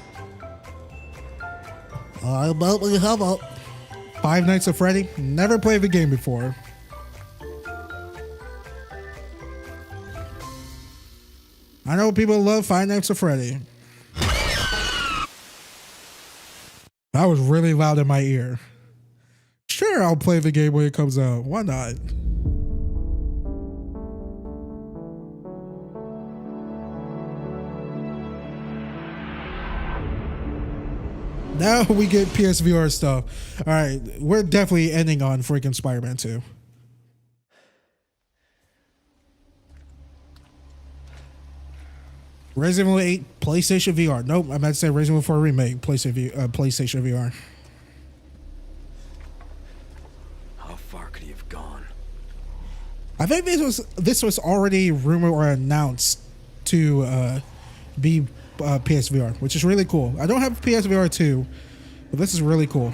I bet we have a Five Nights at Freddy. Never played the game before. I know people love Five Nights at Freddy. That was really loud in my ear. Sure, I'll play the game when it comes out. Why not? Now we get PSVR stuff. All right, we're definitely ending on freaking Spider-Man 2. Resident Evil 8 PlayStation VR. Nope, I meant to say Resident Evil 4 Remake PlayStation VR. How far could he have gone? I think this was already rumored or announced to be PSVR, which is really cool. I don't have PSVR 2, but this is really cool.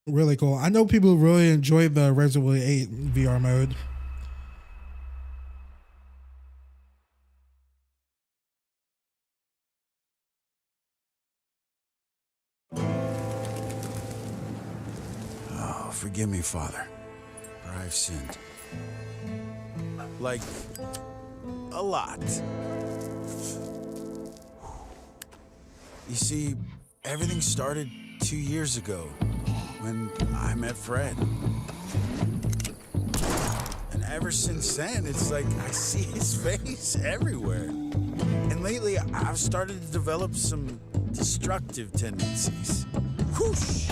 Really cool. I know people really enjoyed the Resident Evil 8 VR mode. Oh, forgive me, Father, for I've sinned. Like, a lot. You see, everything started 2 years ago when I met Fred. And ever since then, it's like I see his face everywhere. And lately, I've started to develop some destructive tendencies. Whoosh!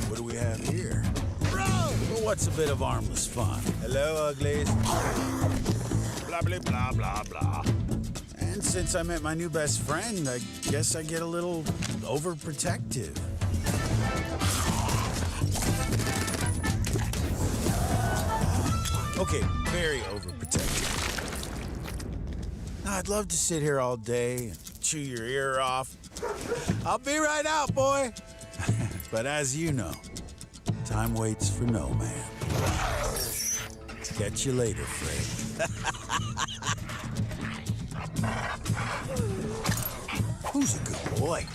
What do we have here? Well, what's a bit of harmless fun? Hello, uglies. Blah, blah, blah, blah, blah. And since I met my new best friend, I guess I get a little overprotective. Okay, very overprotective. Now, I'd love to sit here all day and chew your ear off. I'll be right out, boy. But as you know, time waits for no man. Catch you later, Fred. Who's a good boy?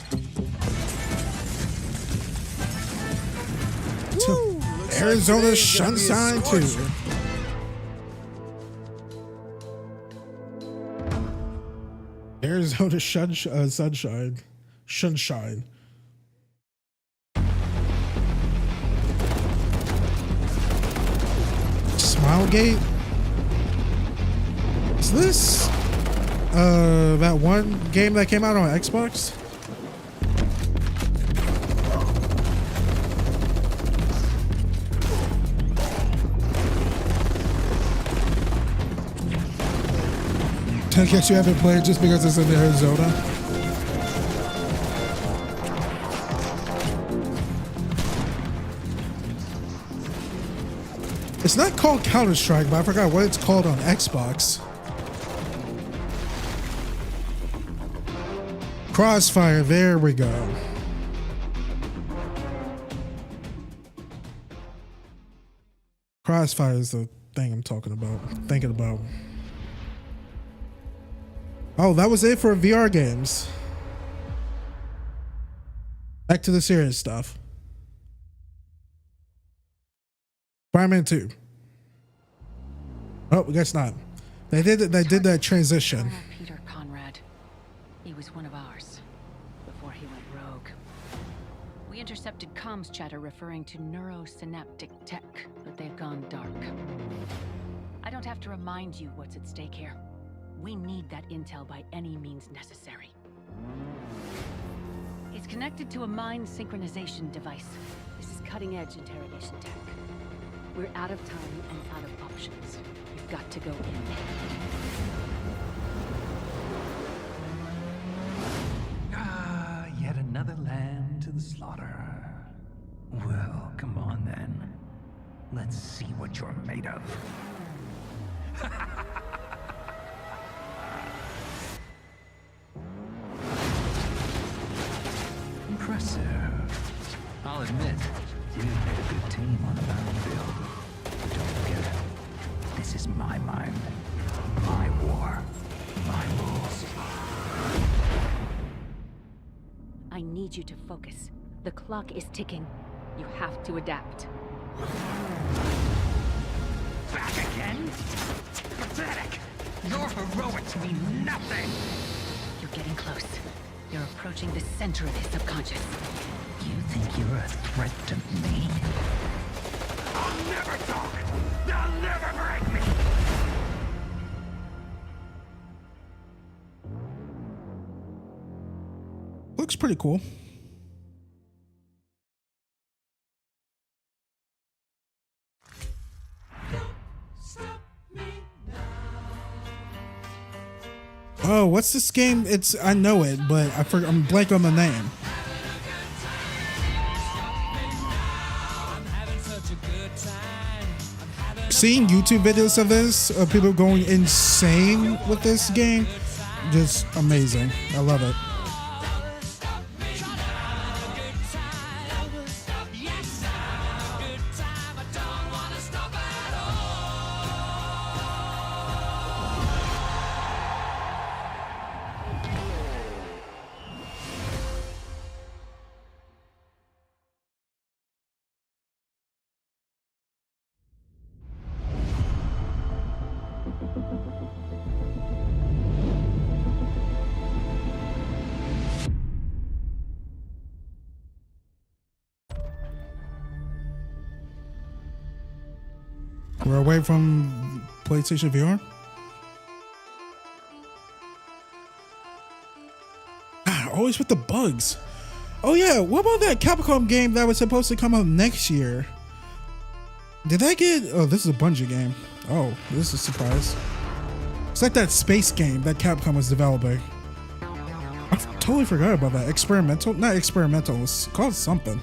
Woo, Arizona Sunshine too. Arizona sunshine. Smilegate? Is this that one game that came out on Xbox? I guess you haven't played just because it's in Arizona. It's not called Counter-Strike, but I forgot what it's called on Xbox. Crossfire, there we go. Crossfire is the thing I'm talking about, thinking about. Oh, that was it for VR games. Back to the serious stuff. Spider-Man 2. Oh, I guess not. They did that transition. Peter Conrad. He was one of ours before he went rogue. We intercepted comms chatter referring to neurosynaptic tech, but they've gone dark. I don't have to remind you what's at stake here. We need that intel by any means necessary. It's connected to a mind synchronization device. This is cutting-edge interrogation tech. We're out of time and out of options. We've got to go in. Ah, yet another lamb to the slaughter. Well, come on then. Let's see what you're made of. Impressive. I'll admit, you made a good team on the battlefield. But don't forget, this need you to focus. The clock is ticking. You have to adapt. Back again? Pathetic! Your heroics mean nothing! You're getting close. You're approaching the center of his subconscious. You think you're a threat to me? I'll never talk! They'll never break me! Looks pretty cool. Oh, what's this game? I know it, but I'm blank on the name. Seeing YouTube videos of this, of people going insane with this game, just amazing. I love it. We're away from PlayStation VR. Always with the bugs. Oh yeah, what about that Capcom game that was supposed to come out next year? Did that get... Oh, this is a Bungie game. Oh, this is a surprise. It's like that space game that Capcom was developing. I totally forgot about that. Experimental? Not experimental. It's called something.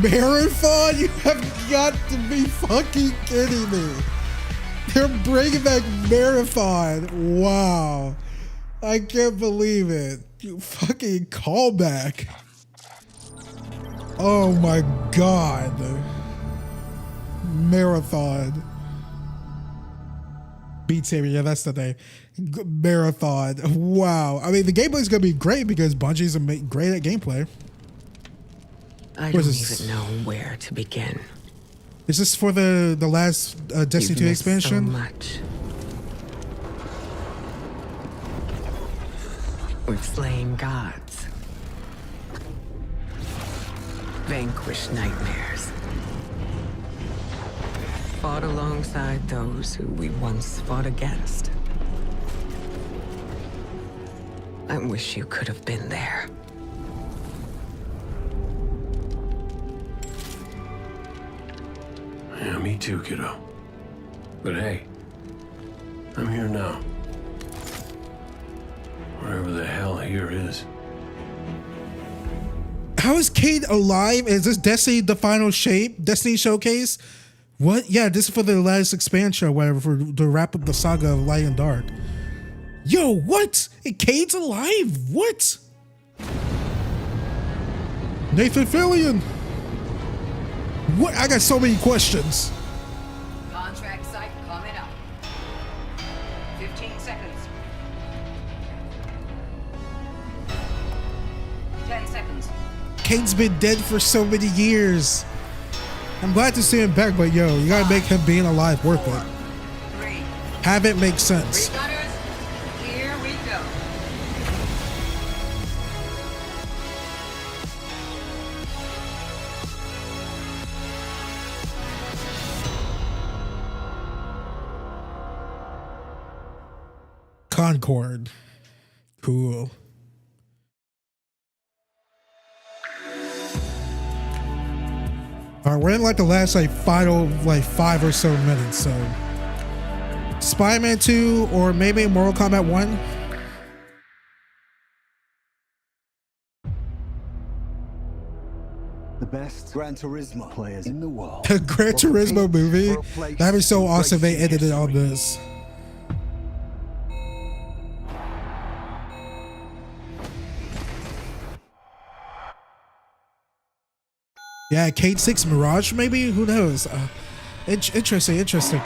Marathon? You have got to be fucking kidding me. They're bringing back Marathon. Wow. I can't believe it. You fucking callback. Oh my god. Marathon. Beat Saber, yeah, that's the name. Marathon. Wow. I mean, the gameplay's gonna be great because Bungie's great at gameplay. I don't even know where to begin. Is this for the last Destiny 2 expansion? So much. We've slain gods, vanquished nightmares, fought alongside those who we once fought against. I wish you could have been there. Yeah, me too, kiddo. But hey, I'm here now. Wherever the hell here is. How is Cade alive? Is this Destiny the final shape? Destiny Showcase? What? Yeah, this is for the last expansion or whatever, to wrap up the saga of Light and Dark. Yo, what? Cade's alive? What? Nathan Fillion. What? I got so many questions. Contract site coming up. 15 seconds. 10 seconds. Cade's been dead for so many years. I'm glad to see him back, but yo, you gotta make him being alive worth it. Have it make sense. Here we go. Concord. Cool. All right, we're in like the last like final like 5 or so minutes. So Spider-Man 2 or maybe Mortal Kombat 1. The best Gran Turismo players in the world. The Gran Turismo movie. That'd be so awesome if they edited on this. Yeah, Kate 6 Mirage, maybe? Who knows? Interesting.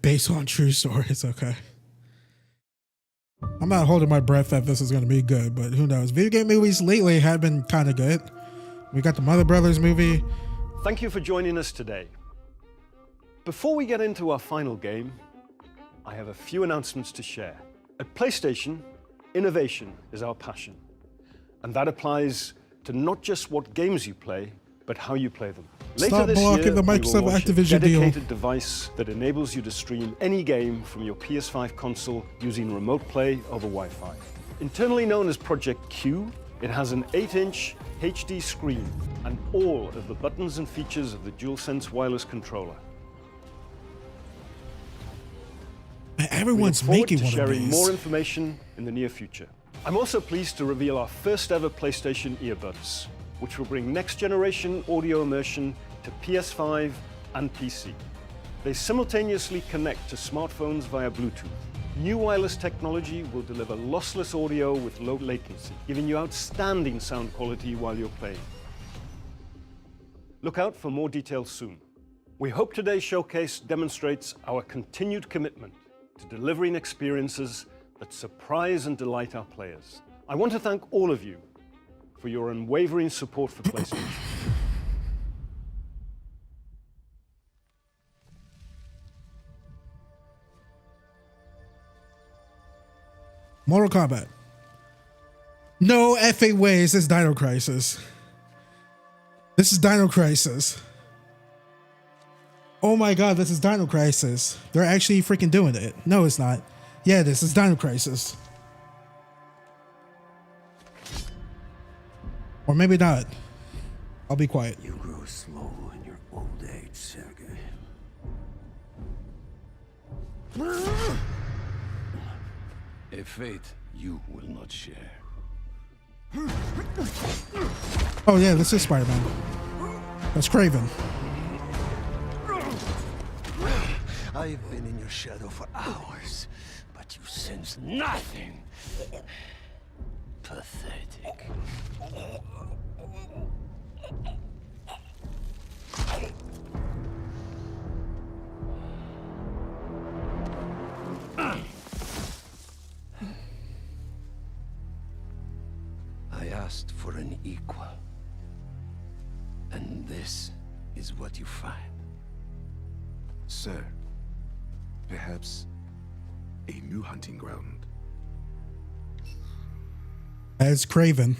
Based on true stories, okay. I'm not holding my breath that this is going to be good, but who knows? Video game movies lately have been kind of good. We got the Mother Brothers movie. Thank you for joining us today. Before we get into our final game, I have a few announcements to share. At PlayStation, innovation is our passion. And that applies to not just what games you play, but how you play them. Stop blocking the Microsoft Activision deal. A dedicated device that enables you to stream any game from your PS5 console using remote play over Wi-Fi. Internally known as Project Q, it has an 8-inch HD screen and all of the buttons and features of the DualSense wireless controller. Everyone's making one of sharing these. More information in the near future. I'm also pleased to reveal our first ever PlayStation earbuds, which will bring next generation audio immersion to PS5 and PC. They simultaneously connect to smartphones via Bluetooth. New wireless technology will deliver lossless audio with low latency, giving you outstanding sound quality while you're playing. Look out for more details soon. We hope today's showcase demonstrates our continued commitment to delivering experiences that surprise and delight our players. I want to thank all of you for your unwavering support for PlayStation. Mortal Kombat. No effing way is this Dino Crisis. This is Dino Crisis. Oh my god, this is Dino Crisis. They're actually freaking doing it. No, it's not. Yeah, this is Dino Crisis. Or maybe not. I'll be quiet. You grow slow in your old age, Sergei. A fate you will not share. Oh yeah, this is Spider-Man. That's Kraven. I've been in your shadow for hours, but you sense nothing. Pathetic. I asked for an equal, and this is what you find. Sir, perhaps a new hunting ground. As Kraven.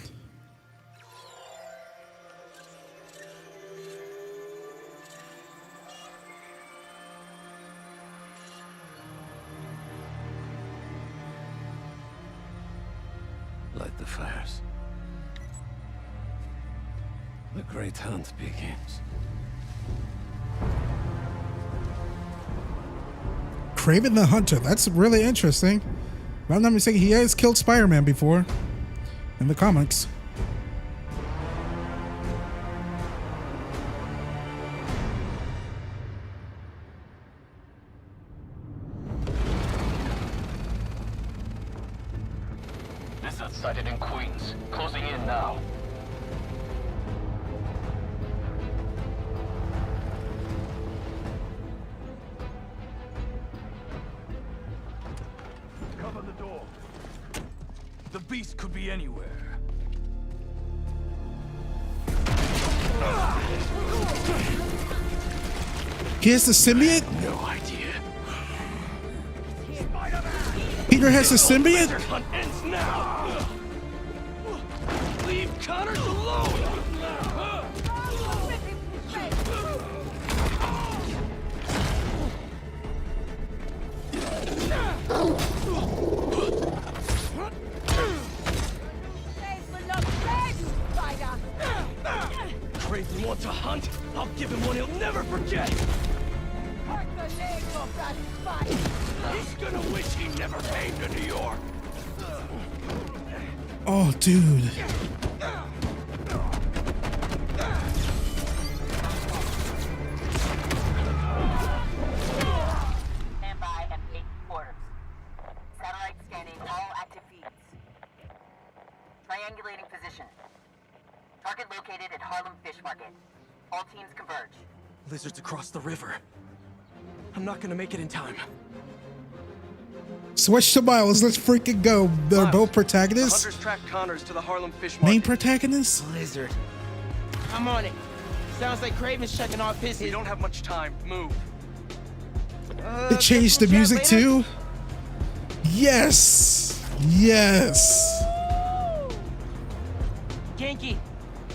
Light the fires. The great hunt begins. Kraven the Hunter. That's really interesting. If I'm not mistaken, he has killed Spider-Man before in the comics. Lizard sighted in Queens. Closing in now. The beast could be anywhere. He has the symbiote? No idea. Peter has the symbiote? Lizard hunt ends now. Leave Connors alone. Craven wants a hunt? I'll give him one he'll never forget! He's gonna wish he never came to New York! Oh, dude. Stand by and take orders. Satellite scanning all active feeds. Triangulating position. Target located at Harlem Fish Market. All teams converge. Lizard's across the river. I'm not gonna make it in time. Switch to Miles. Let's freaking go. They're both protagonists. Hunters track Connors to the Harlem Fish Main Market. protagonists? Lizard. I'm on it. Sounds like Craven's checking off his. We don't have much time. Move. They changed the music too? Yes. Yes. Genki,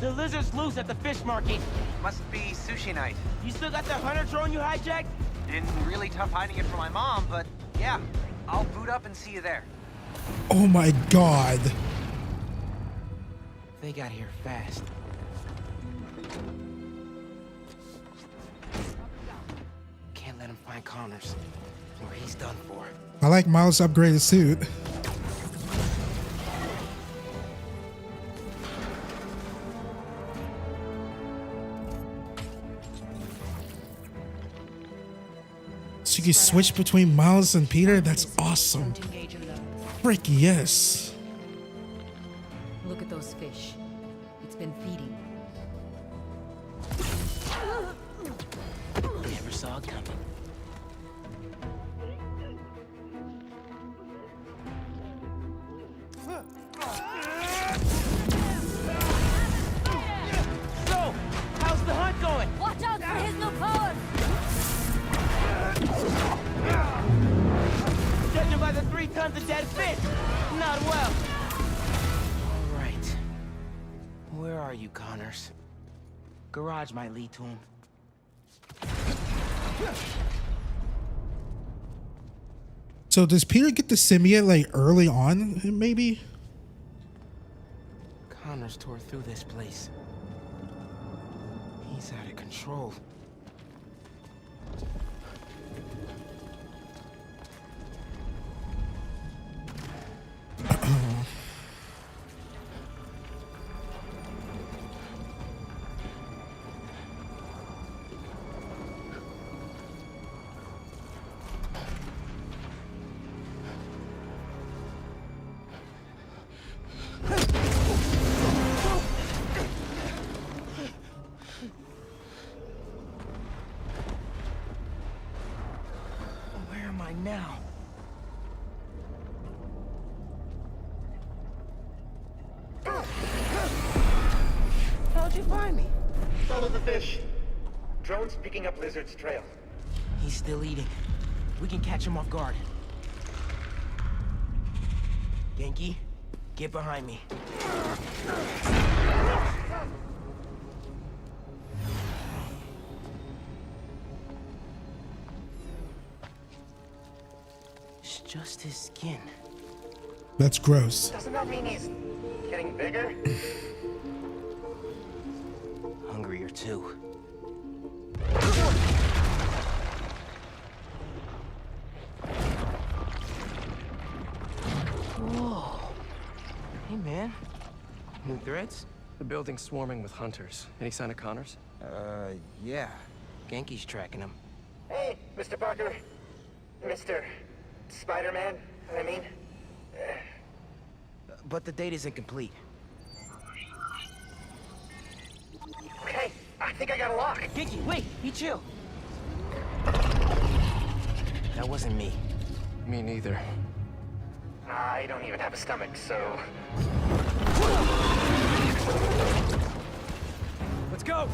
the lizard's loose at the fish market. Must be sushi night. You still got that hunter drone you hijacked? Been really tough hiding it from my mom, but yeah, I'll boot up and see you there. Oh my god. They got here fast. Can't let him find Connors, or he's done for. I like Miles' upgraded suit. So you can switch between Miles and Peter? That's awesome. Frick, yes. Look at those fish. It's been feeding. Never saw it coming. So, how's the hunt going? Watch out for his new powers! Judging by the 3 tons of dead fish, not well. All right. Where are you, Connors? Garage might lead to him. So does Peter get the symbiote like early on, maybe? Connors tore through this place. He's out of control. Where am I now? How'd you find me? Follow the fish. Drone's picking up Lizard's trail. He's still eating. We can catch him off guard. Genki, get behind me. It's just his skin. That's gross. Doesn't that mean he's getting bigger? Hungrier too. Whoa. Hey, man. New threats? The building's swarming with hunters. Any sign of Connors? Yeah. Genki's tracking him. Hey, Mr. Parker. Mr. Spider-Man, I mean. But the data's incomplete. Okay, I think I got a lock. Genki, wait! Be chill! That wasn't me. Me neither. I don't even have a stomach, so... Let's go!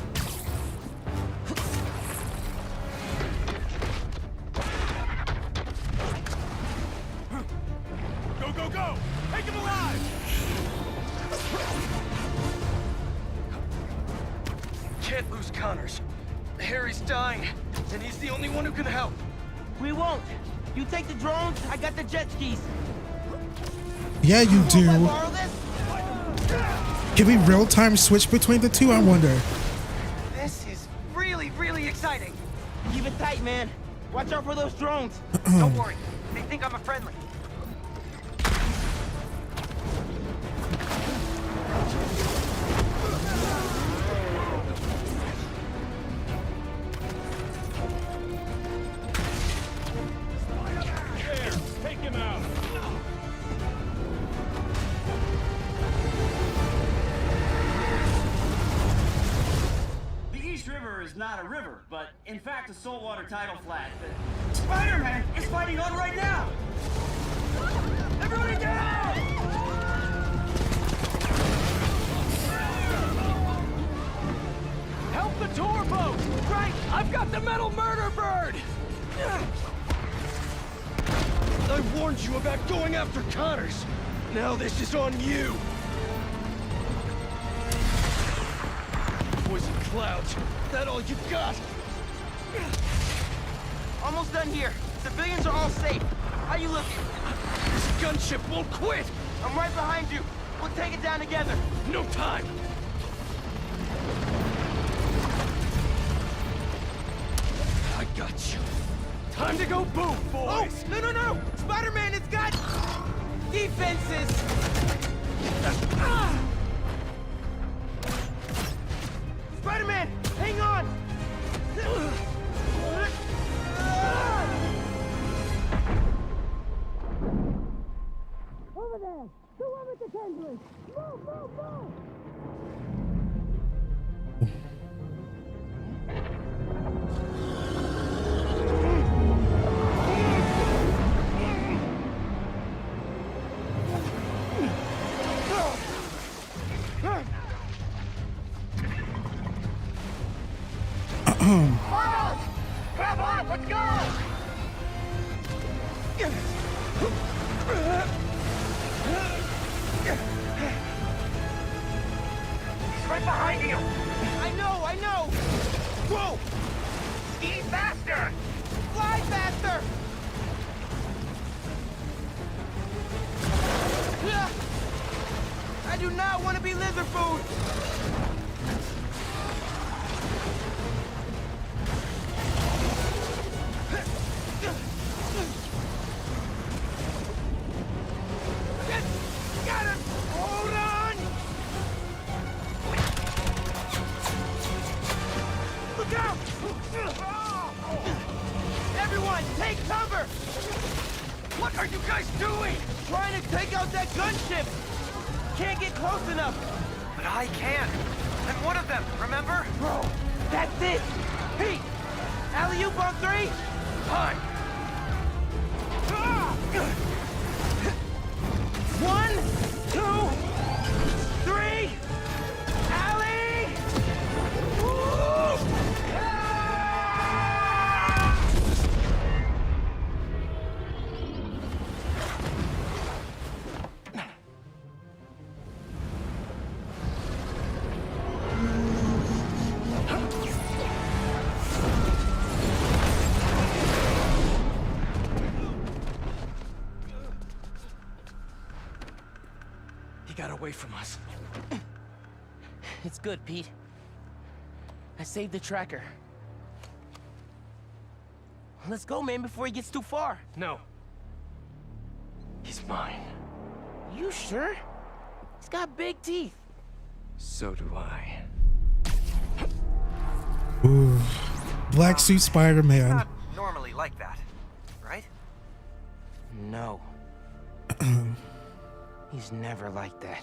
Go, go, go! Take him alive! Can't lose Connors. Harry's dying, and he's the only one who can help. We won't. You take the drones, I got the jet skis. Yeah, you do. Can I borrow this? Can we real-time switch between the two? I wonder. This is really, really exciting. Keep it tight, man. Watch out for those drones. Don't worry. They think I'm a friendly. Take him out! The East River is not a river, but in fact a saltwater tidal flat. Spider-Man is fighting on right now! Everybody down! Help the tour boat! Right! I've got the metal murder bird! I warned you about going after Connors. Now this is on you. Poison clouds. That all you got? Almost done here. Civilians are all safe. How you looking? This gunship won't quit. I'm right behind you. We'll take it down together. No time. I got you. Time to go boom, boys! Oh, no! Spider-Man, it's got... defenses! Spider-Man, hang on! Over there! The one with the tendrils! Move! Come on, let's go! He's right behind you! I know! Whoa! Speed faster! Fly faster! I do not want to be lizard food! Got him! Hold on! Look out! Everyone, take cover! What are you guys doing? Trying to take out that gunship! Can't get close enough! But I can. I'm one of them, remember? Bro, that's it! Pete! Alley-oop on 3? Fine. 1, 2, 3! Alley! Got away from us. It's good, Pete. I saved the tracker. Let's go, man, before he gets too far. No. He's mine. You sure? He's got big teeth. So do I. Ooh. Black suit Spider-Man. Not normally like that, right? No. He's never like that.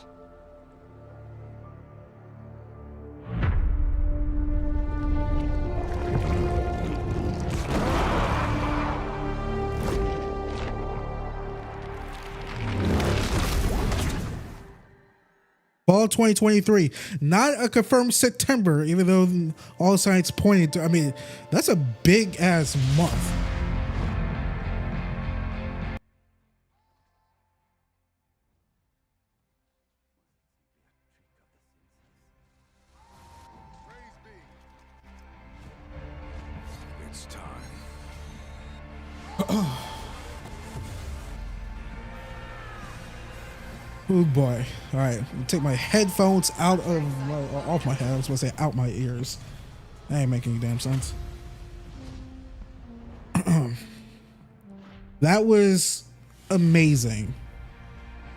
Fall 2023, not a confirmed September, even though all signs pointed to. I mean, that's a big ass month. It's time. Oh boy! All right, take my headphones out of off my head. I was supposed to say out my ears. That ain't making any damn sense. That was amazing.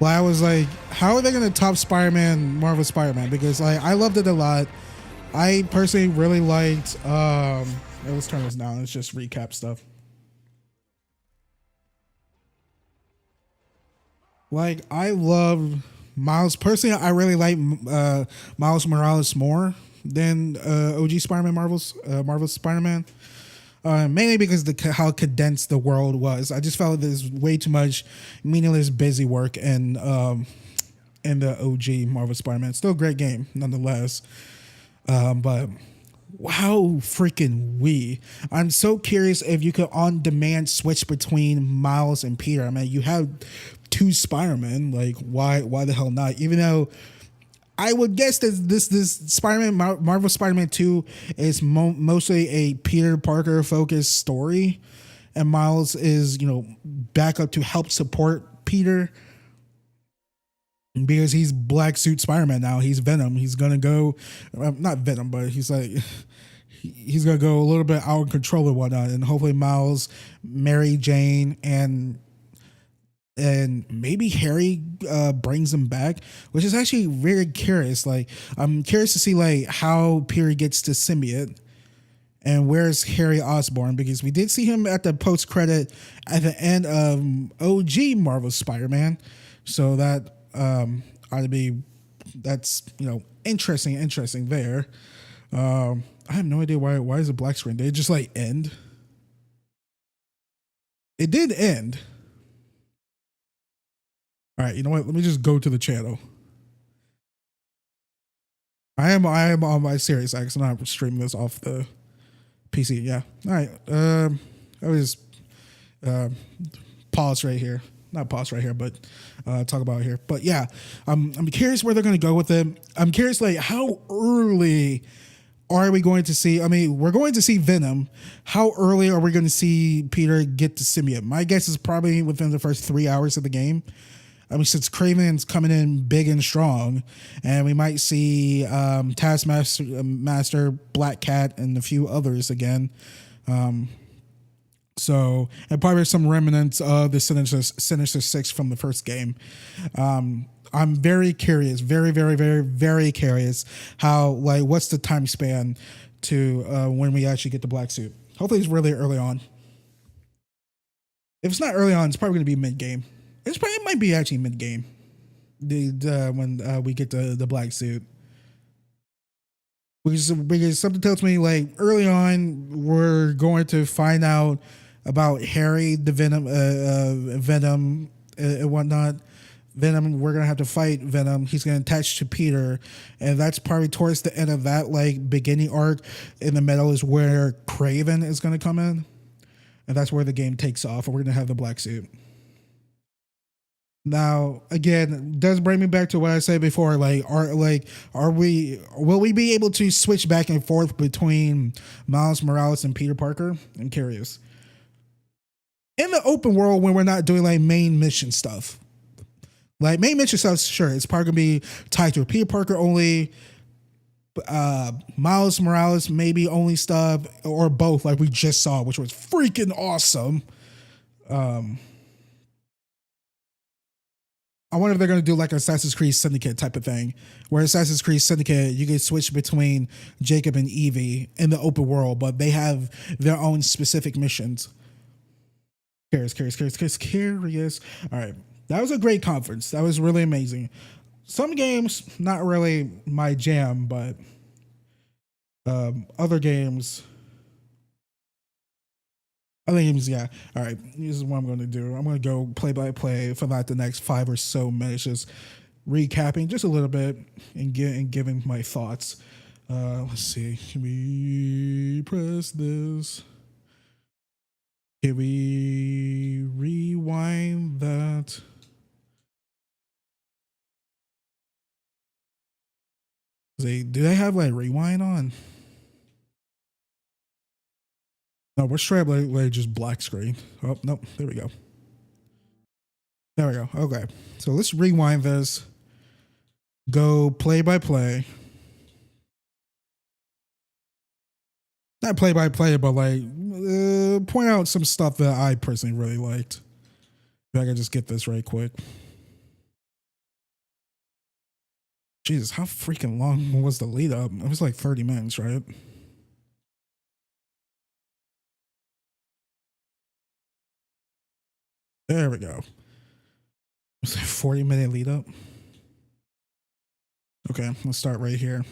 Well, I was like, how are they gonna top Spider-Man, Marvel Spider-Man? Because like I loved it a lot. I personally really liked. Let's turn this down. Let's just recap stuff. Like I love Miles personally. I really like Miles Morales more than OG Spider-Man, Marvel's Spider-Man. Mainly because how condensed the world was. I just felt there's way too much meaningless busy work in the OG Marvel Spider-Man. Still a great game nonetheless. But wow, freaking I'm so curious if you could on demand switch between Miles and Peter. I mean, you have two Spider-Man, like why the hell not? Even though I would guess that this Spider-Man, Marvel Spider-Man 2 is mostly a Peter Parker focused story, and Miles is back up to help support Peter because he's Black Suit Spider-Man now. He's Venom. He's gonna go, not Venom, but he's like he's gonna go a little bit out of control and whatnot, and hopefully Miles, Mary Jane, and maybe Harry brings him back, which is actually very curious. Like I'm curious to see like how Peter gets to symbiote and where's Harry Osborn, because we did see him at the post credit at the end of OG Marvel Spider-Man. So that ought to be, that's interesting there. I have no idea why is it black screen. Did it just like end? It did end. All right, you know what? Let me just go to the channel. I am on my Series X. I'm not streaming this off the PC. Yeah. All right. I was pause right here. Not pause right here, but talk about it here. But yeah, I'm curious where they're going to go with it. I'm curious, like, how early are we going to see? I mean, we're going to see Venom. How early are we going to see Peter get to symbiote? My guess is probably within the first 3 hours of the game. I mean, since Kraven's coming in big and strong, and we might see Taskmaster, Black Cat, and a few others again. So, and probably some remnants of the Sinister Six from the first game. I'm very curious, very curious how, like, what's the time span to when we actually get the black suit. Hopefully it's really early on. If it's not early on, it's probably going to be mid-game. It might be actually mid-game when we get the black suit. Because something tells me, like, early on, we're going to find out about Harry, the Venom, and whatnot. Venom, we're going to have to fight Venom. He's going to attach to Peter. And that's probably towards the end of that, like, beginning arc. In the middle is where Kraven is going to come in. And that's where the game takes off. And we're going to have the black suit. Now, again, does bring me back to what I said before. Will we be able to switch back and forth between Miles Morales and Peter Parker? I'm curious. In the open world, when we're not doing like main mission stuff, like main mission stuff, sure, it's probably gonna be tied to Peter Parker only, Miles Morales maybe only stuff, or both, like we just saw, which was freaking awesome. I wonder if they're going to do like Assassin's Creed Syndicate type of thing, where Assassin's Creed Syndicate, you can switch between Jacob and Evie in the open world, but they have their own specific missions. Curious. All right. That was a great conference. That was really amazing. Some games, not really my jam, but other games, yeah. All right, this is what I'm going to do. I'm going to go play by play for like the next 5 or so minutes, just recapping just a little bit and giving my thoughts. Let's see. Can we press this? Can we rewind that? Do they have like rewind on? No, we're straight up like just black screen. Oh, nope. There we go. There we go. Okay. So let's rewind this. Go play by play. Not play by play, but like point out some stuff that I personally really liked. If I can just get this right quick. Jesus, how freaking long was the lead up? It was like 30 minutes, right? There we go. It's a 40-minute lead up. Okay, let's start right here.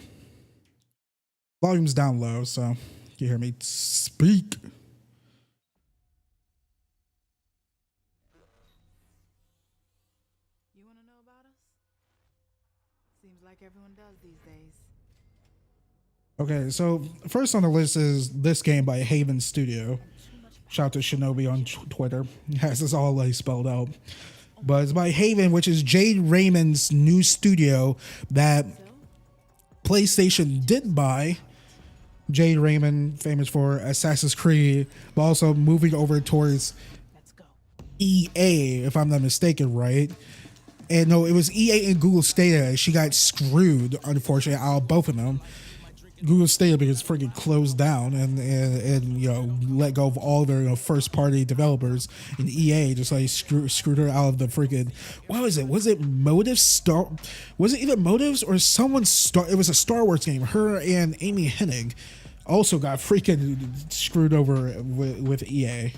Volume's down low, so you hear me speak. You want to know about us? Seems like everyone does these days. Okay, so first on the list is this game by Haven Studio. Shout out to Shinobi on Twitter. He has this all like spelled out. But it's by Haven, which is Jade Raymond's new studio that PlayStation did buy. Jade Raymond, famous for Assassin's Creed, but also moving over towards EA, if I'm not mistaken, right? And no, it was EA and Google Stadia. She got screwed, unfortunately, out of both of them. Google Stadia because it's freaking closed down and you know, let go of all their first party developers, and EA just like screwed her out of the freaking, what was it? Was it Motives? Was it either Motives or someone's it was a Star Wars game. Her and Amy Hennig also got freaking screwed over with EA.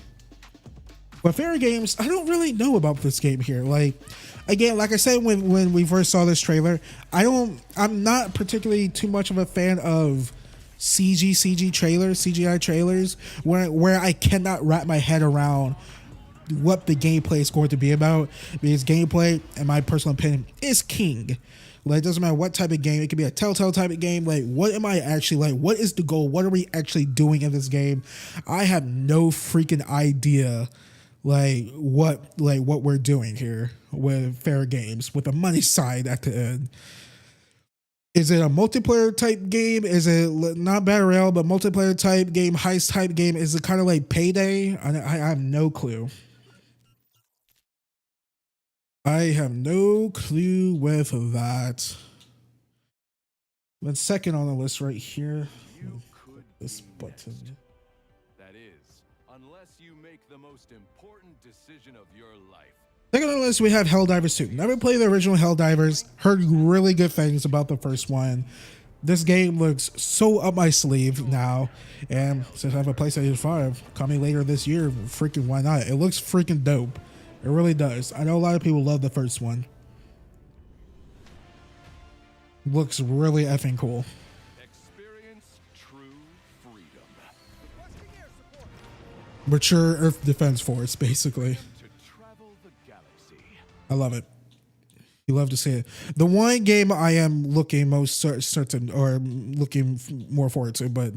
But Fair Games, I don't really know about this game here. Like, again, like I said when we first saw this trailer, I'm not particularly too much of a fan of CGI trailers where I cannot wrap my head around what the gameplay is going to be about, because gameplay, in my personal opinion, is king. Like, it doesn't matter what type of game. It could be a Telltale type of game. Like, what am I actually like? What is the goal? What are we actually doing in this game? I have no freaking idea. Like what we're doing here with Fair Games, with the money side at the end. Is it a multiplayer type game? Is it not Battle Royale, but multiplayer type game, heist type game? Is it kind of like Payday? I have no clue. I have no clue with that. Then second on the list right here, this button. That is, unless you make the most important decision of your life. Second on the list, we have Helldivers 2. Never played the original Helldivers. Heard really good things about the first one. This game looks so up my sleeve now. And since I have a PlayStation 5 coming later this year, freaking why not? It looks freaking dope. It really does. I know a lot of people love the first one. Looks really effing cool. Experience true freedom. Mature Earth Defense Force, basically. I love it. You love to see it. The one game I am looking most certain, or looking more forward to, but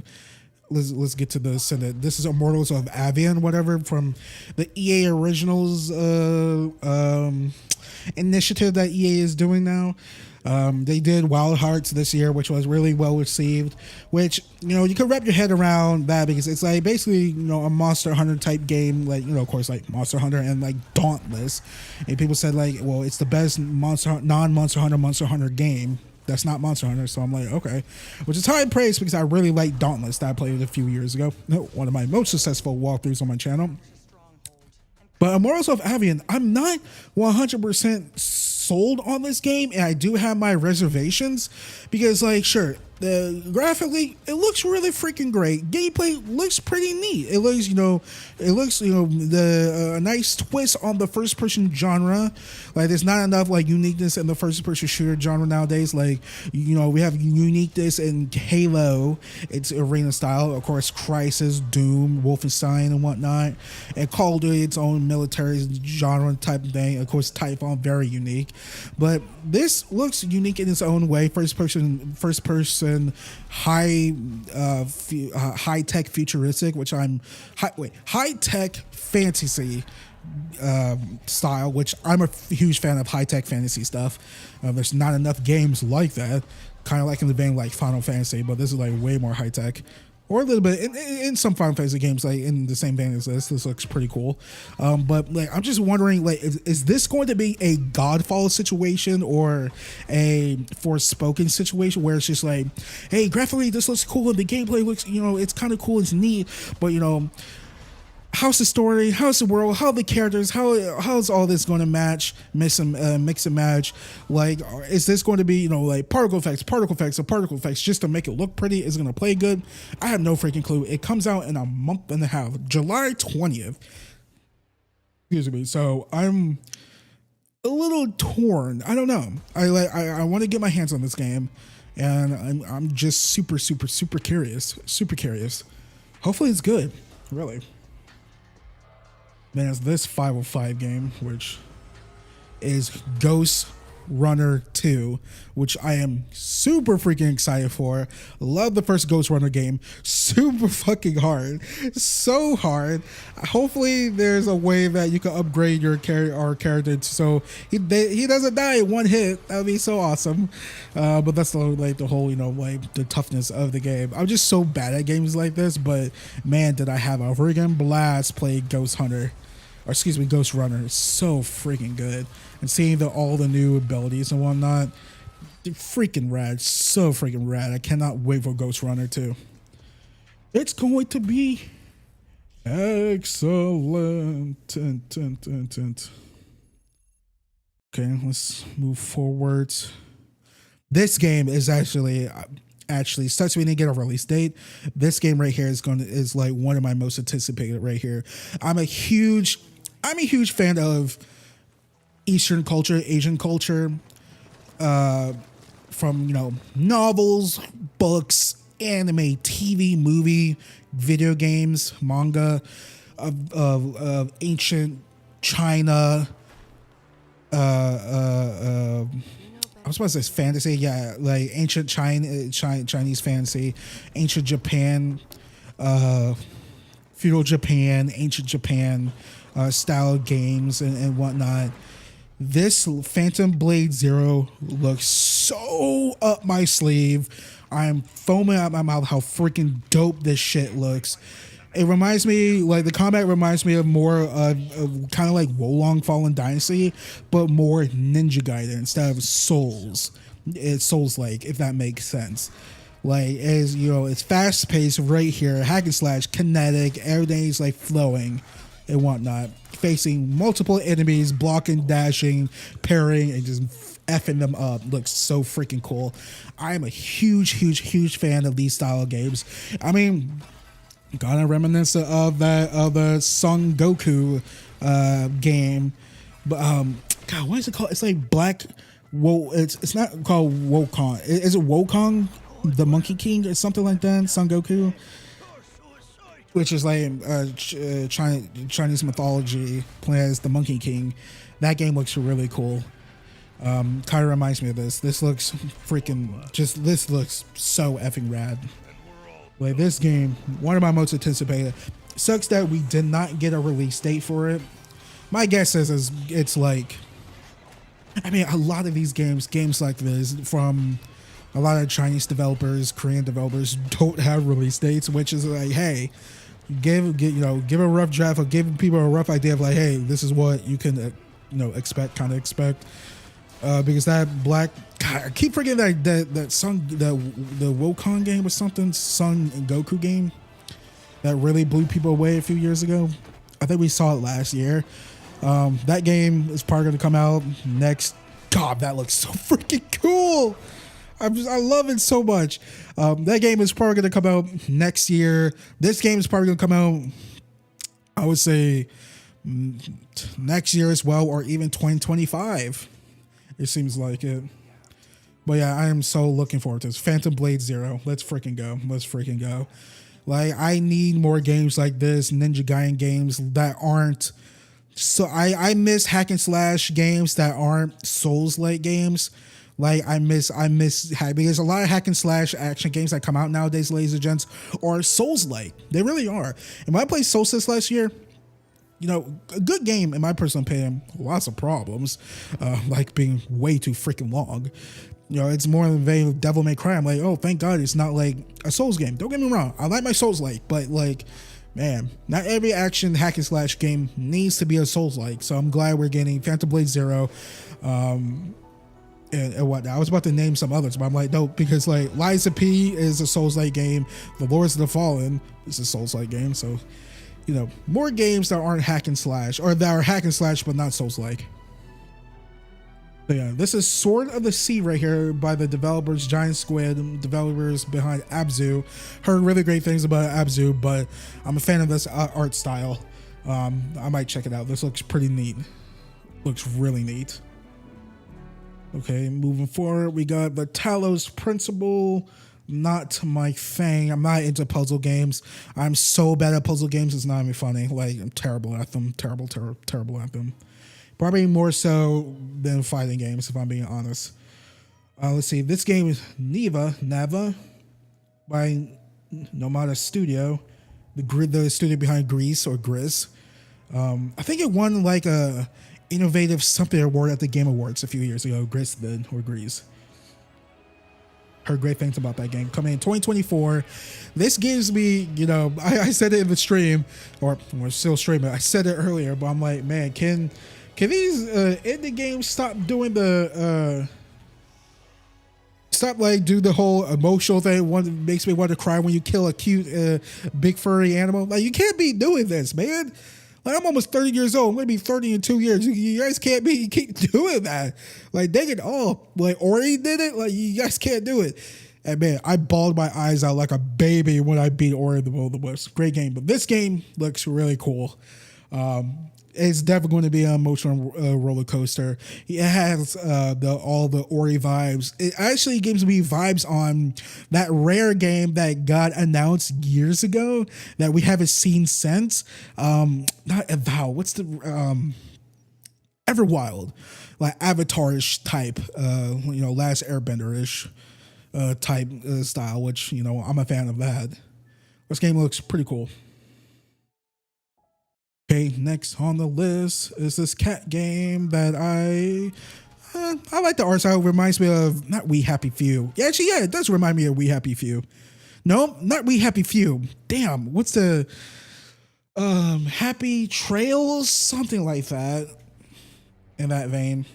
let's get to this. And this is Immortals of Avian, whatever, from the EA Originals initiative that EA is doing now. They did Wild Hearts this year, which was really well received, which, you know, you could wrap your head around that because it's like basically, you know, a Monster Hunter type game, like, you know, of course, like Monster Hunter and like Dauntless. And people said like, well, it's the best non-Monster Hunter game. That's not Monster Hunter. So I'm like, okay, which is high praise because I really like Dauntless that I played a few years ago. One of my most successful walkthroughs on my channel. But Immortals of Avian, I'm not 100% sold on this game, and I do have my reservations because, like, sure, Graphically, it looks really freaking great. Gameplay looks pretty neat. It looks, the a nice twist on the first person genre. Like, there's not enough like uniqueness in the first person shooter genre nowadays. Like, we have uniqueness in Halo, it's arena style, of course, Crysis, Doom, Wolfenstein, and whatnot, and Call of Duty, its own military genre type of thing. Of course, Titanfall, very unique, but this looks unique in its own way. First person, high tech futuristic, which high tech fantasy style, which I'm a huge fan of high tech fantasy stuff. There's not enough games like that, kind of like in the vein like Final Fantasy, but this is like way more high tech. Or a little bit in some Final Fantasy games, like in the same vein as this. This looks pretty cool, but like I'm just wondering, like, is this going to be a Godfall situation or a Forspoken situation where it's just like, hey, graphically this looks cool and the gameplay looks, it's kind of cool, it's neat, but how's the story? How's the world? How are the characters? How's all this going to mix and match? Like, is this going to be, like particle effects just to make it look pretty? Is it going to play good? I have no freaking clue. It comes out in a month and a half, July 20th. Excuse me. So I'm a little torn. I don't know. I want to get my hands on this game, and I'm just super curious. Hopefully it's good. Really. Then there's this 505 game, which is Ghost Runner 2, which I am super freaking excited for. Love the first Ghost Runner game. Super fucking hard. So hard. Hopefully there's a way that you can upgrade our character so he doesn't die in one hit. That would be so awesome. But that's the whole, the toughness of the game. I'm just so bad at games like this, but man, did I have a freaking blast playing Ghost Runner. It's so freaking good. And seeing all the new abilities and whatnot, freaking rad. So freaking rad. I cannot wait for Ghost Runner 2. It's going to be excellent. Okay, let's move forward. This game is actually since we didn't get a release date, this game right here is like one of my most anticipated right here. I'm a huge fan of Eastern culture, Asian culture, from novels, books, anime, TV, movie, video games, manga, of ancient China. I was supposed to say fantasy, yeah, like ancient Chinese fantasy, ancient Japan, feudal Japan, ancient Japan style games and whatnot. This Phantom Blade Zero looks so up my sleeve. I'm foaming out my mouth how freaking dope this shit looks. It reminds me, like, the combat reminds me of more of kind of like Wolong Fallen Dynasty, but more Ninja Gaiden instead of Souls. It's Souls-like, if that makes sense. Like, it's fast paced right here, hack and slash, kinetic, everything's like flowing and whatnot. Facing multiple enemies, blocking, dashing, parrying, and just effing them up. Looks so freaking cool. I am a huge fan of these style of games. I mean, kind of reminiscent of the Son Goku game, but God, what is it called? It's like Black. It's not called Wukong. Is it Wukong, the Monkey King, or something like that? Son Goku, which is like Chinese mythology, playing as the Monkey King. That game looks really cool. Kind of reminds me of this. This looks this looks so effing rad. Like, this game, one of my most anticipated. Sucks that we did not get a release date for it. My guess is it's like, I mean, a lot of these games like this from a lot of Chinese developers, Korean developers don't have release dates, which is like, hey, give a rough draft or give people a rough idea of like, hey, this is what you can expect. Because that Black, God, I keep forgetting that Son, the Wukong game or something, Son and Goku game that really blew people away a few years ago. I think we saw it last year. That game is probably going to come out next. God, that looks so freaking cool. I love it so much. That game is probably going to come out next year. This game is probably going to come out, I would say, next year as well, or even 2025. It seems like it. But yeah, I am so looking forward to this. Phantom Blade Zero. Let's freaking go. Let's freaking go. Like, I need more games like this, Ninja Gaiden games that aren't. So I miss hack and slash games that aren't Souls-like games. Like, I miss because a lot of hack and slash action games that come out nowadays, ladies and gents, are Souls-like. They really are. And when I played Solstice last year, you know, a good game in my personal opinion, lots of problems, like being way too freaking long. You know, it's more in the vein of Devil May Cry. I'm like, oh, thank God it's not like a Souls game. Don't get me wrong. I like my Souls-like, but like, man, not every action hack and slash game needs to be a Souls-like. So I'm glad we're getting Phantom Blade Zero, and what. I was about to name some others, but I'm like, no, because like Lies of P is a Souls-like game. The Lords of the Fallen is a Souls-like game. So, you know, more games that aren't hack and slash, or that are hack and slash but not Souls-like. So yeah, this is Sword of the Sea right here by the developers Giant Squid, developers behind Abzu. Heard really great things about Abzu, but I'm a fan of this art style. I might check it out. This looks pretty neat. Looks really neat. Okay, moving forward, we got the Talos Principle. Not my thing. I'm not into puzzle games. I'm so bad at puzzle games, it's not even funny. Like, I'm terrible at them. Terrible at them. Probably more so than fighting games, if I'm being honest. Let's see. This game is Neva by Nomada Studio, the studio behind Grease or Grizz. I think it won like a innovative something award at the Game Awards a few years ago. Grizz did, or Grease. Heard great things about that game. Coming in 2024. This gives me, you know, I said it in the stream, or we're still streaming. I said it earlier, but I'm like, man, can these indie games stop doing the do the whole emotional thing? One makes me want to cry when you kill a cute big furry animal. Like, you can't be doing this, man. Like, I'm almost 30 years old. I'm gonna be 30 in 2 years. You guys can't keep doing that. Like, dang it all. Like, Ori did it. Like, you guys can't do it. And man, I bawled my eyes out like a baby when I beat Ori the Will of the Wisps. Great game, but this game looks really cool. It's definitely going to be an emotional roller coaster. It has all the Ori vibes. It actually gives me vibes on that Rare game that got announced years ago that we haven't seen since. Not Avowed. What's the Everwild, like Avatar-ish type. Last Airbender-ish type style. Which, you know, I'm a fan of that. This game looks pretty cool. Okay, next on the list is this cat game that I like the art style. It reminds me of, not We Happy Few. Yeah, actually, yeah, it does remind me of We Happy Few. No, not We Happy Few. Damn, what's the Happy Trails? Something like that. In that vein.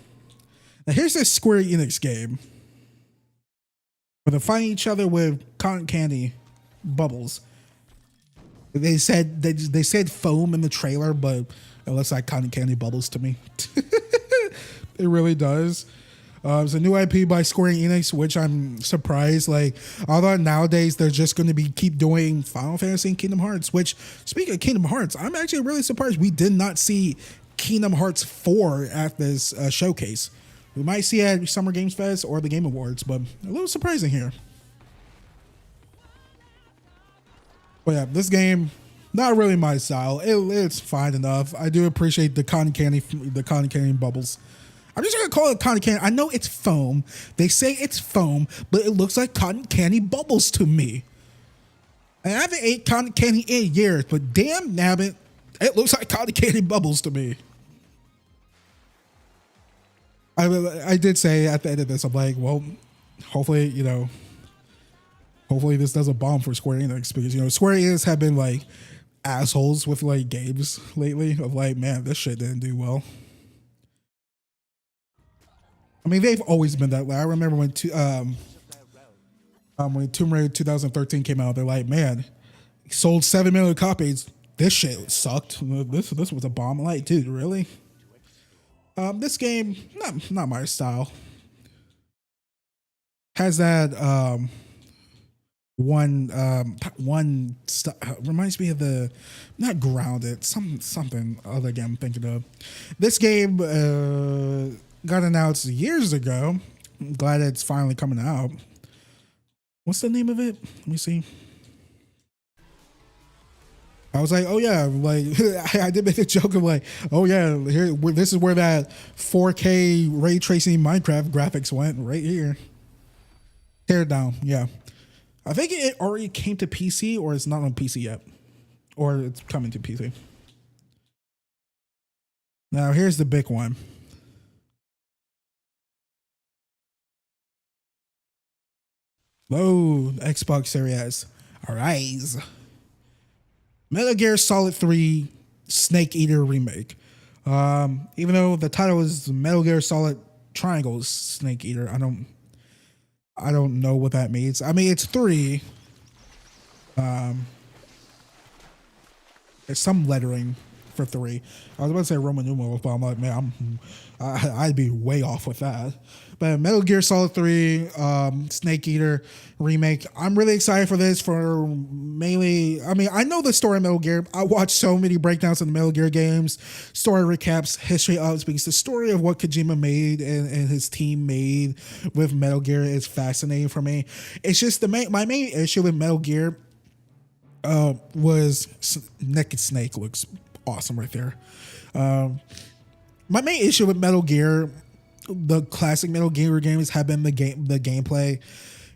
Now here's this Square Enix game. Where they're fighting each other with cotton candy bubbles. They said foam in the trailer, but it looks like cotton candy bubbles to me. It really does. It's a new IP by Square Enix, which I'm surprised. Like, I thought nowadays they're just going to keep doing Final Fantasy and Kingdom Hearts. Which, speaking of Kingdom Hearts, I'm actually really surprised we did not see Kingdom Hearts 4 at this showcase. We might see it at Summer Games Fest or the Game Awards, but a little surprising here. But yeah, this game, not really my style. It's fine enough. I do appreciate the cotton candy bubbles. I'm just gonna call it cotton candy. I know it's foam. They say it's foam, but it looks like cotton candy bubbles to me. And I haven't ate cotton candy in years, but damn nabbit, it looks like cotton candy bubbles to me. I did say at the end of this, I'm like, well, hopefully, hopefully this doesn't bomb for Square Enix, because, Square Enix have been like assholes with like games lately of like, man, this shit didn't do well. I mean, they've always been that way. I remember when Tomb Raider 2013 came out, they're like, man, sold 7 million copies. This shit sucked. This was a bomb. I'm like, dude, really? This game, not my style. has that reminds me of the not Grounded, something other game I'm thinking of. This game got announced years ago. I'm glad it's finally coming out. What's the name of it? Let me see. I was like, oh yeah, like I did make a joke of like, oh yeah, this is where that 4K ray tracing Minecraft graphics went, right here. Tear it down, yeah. I think it already came to PC, or it's not on PC yet, or it's coming to PC. Now here's the big one. Oh, Xbox Series S. Arise. Metal Gear Solid 3 Snake Eater Remake. Even though the title is Metal Gear Solid Triangle Snake Eater, I don't know what that means. I mean, it's 3. There's some lettering for 3. I was about to say Roman numerals, but I'm like, man, I'd be way off with that. But Metal Gear Solid 3 Snake Eater Remake. I'm really excited for this for mainly, I mean, I know the story of Metal Gear. I watched so many breakdowns of the Metal Gear games, story recaps, history of, because the story of what Kojima made and his team made with Metal Gear is fascinating for me. It's just my main issue with Metal Gear was Naked Snake looks awesome right there. My main issue with Metal Gear, the classic Metal Gear games, have been the gameplay.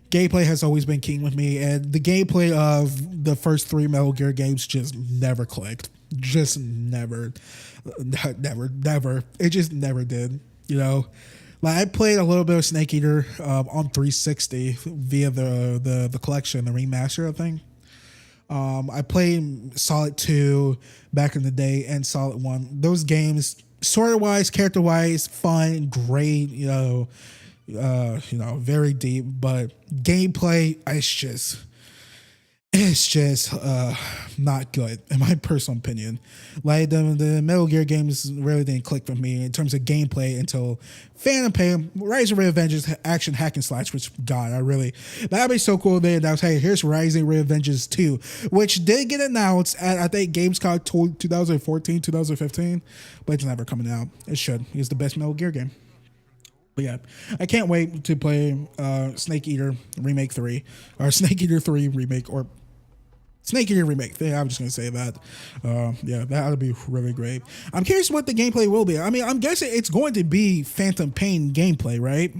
Gameplay has always been king with me, and the gameplay of the first 3 Metal Gear games just never clicked. Just never. It just never did. You know, like I played a little bit of Snake Eater on 360 via the collection, the remaster thing. I played Solid 2 back in the day and Solid 1. Those games, story-wise, character-wise, fun, great, you know, very deep, but gameplay, it's just not good in my personal opinion. Like the Metal Gear games really didn't click for me in terms of gameplay until Phantom Pain, Rise of Revengeance action hack and slash, which God, that'd be so cool. They announced, hey, here's Rise of Revengeance 2, which did get announced at I think Gamescom 2014, 2015, but it's never coming out. It should. It's the best Metal Gear game. But yeah, I can't wait to play Snake Eater Remake 3 or Snake Eater 3 Remake or Snake Eater Remake. I'm just going to say that. Yeah, that would be really great. I'm curious what the gameplay will be. I mean, I'm guessing it's going to be Phantom Pain gameplay, right?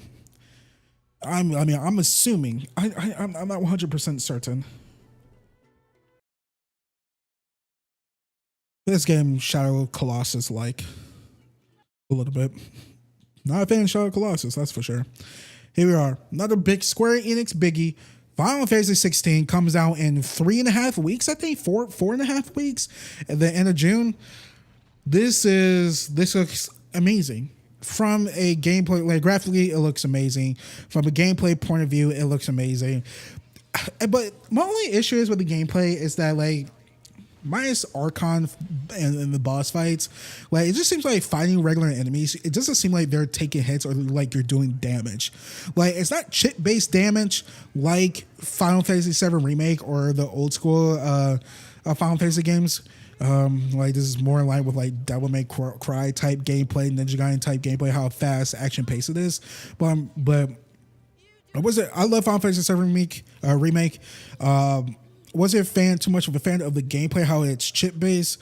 I'm assuming. I'm not 100% certain. This game, Shadow Colossus, like a little bit. Not a fan of Shadow Colossus, that's for sure. Here we are. Another big Square Enix biggie. Final Fantasy 16 comes out in 3.5 weeks, I think. 4.5 weeks at the end of June. This looks amazing. From a gameplay, like graphically, it looks amazing. From a gameplay point of view, it looks amazing. But my only issue is with the gameplay is that, like, minus Archon and the boss fights, like it just seems like fighting regular enemies, it doesn't seem like they're taking hits or like you're doing damage. Like it's not chip based damage like Final Fantasy 7 Remake or the old school Final Fantasy games. Like this is more in line with like Devil May Cry type gameplay, Ninja Gaiden type gameplay, how fast action pace it is. But I love Final Fantasy 7 remake. Wasn't too much of a fan of the gameplay, how it's chip based.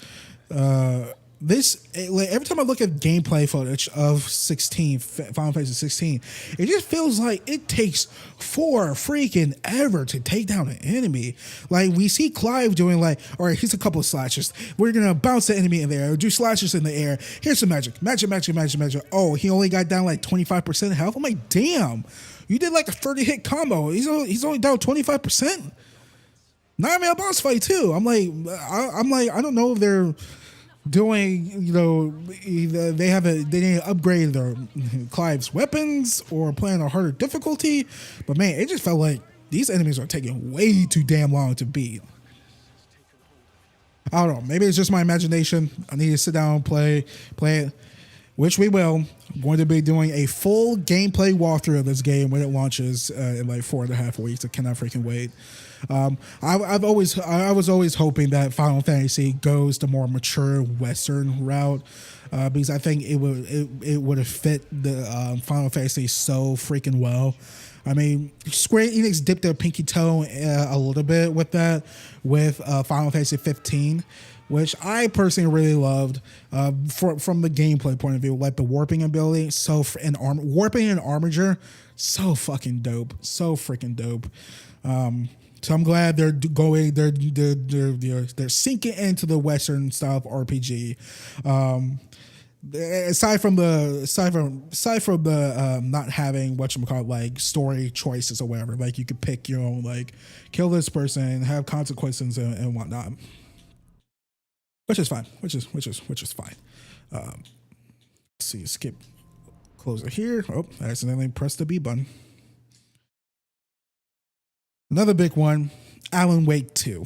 Every time I look at gameplay footage of Final Fantasy 16, it just feels like it takes freaking ever to take down an enemy. Like we see Clive doing like, all right, here's a couple of slashes. We're gonna bounce the enemy in the air, do slashes in the air. Here's some magic. Oh, he only got down like 25% health. I'm like, damn, you did like a 30 hit combo. He's only down 25%. Not even a boss fight too. I'm like, I don't know if they're doing, you know, either they didn't upgrade their Clive's weapons or playing a harder difficulty, but man, it just felt like these enemies are taking way too damn long to beat. I don't know. Maybe it's just my imagination. I need to sit down and play it. which we will. I'm going to be doing a full gameplay walkthrough of this game when it launches in like 4.5 weeks. I cannot freaking wait. I was always hoping that Final Fantasy goes the more mature Western route, because I think it would have fit the Final Fantasy so freaking well. I mean, Square Enix dipped their pinky toe a little bit with that with Final Fantasy 15, which I personally really loved from the gameplay point of view, like the warping ability, warping and armature, so fucking dope, so freaking dope. So I'm glad they're sinking into the Western style of RPG. Aside from the not having whatchamacallit, like story choices or whatever, like you could pick your own, like kill this person, have consequences and whatnot, which is fine. Which is fine. Let's see, skip, close it here. Oh, I accidentally pressed the B button. Another big one, Alan Wake 2,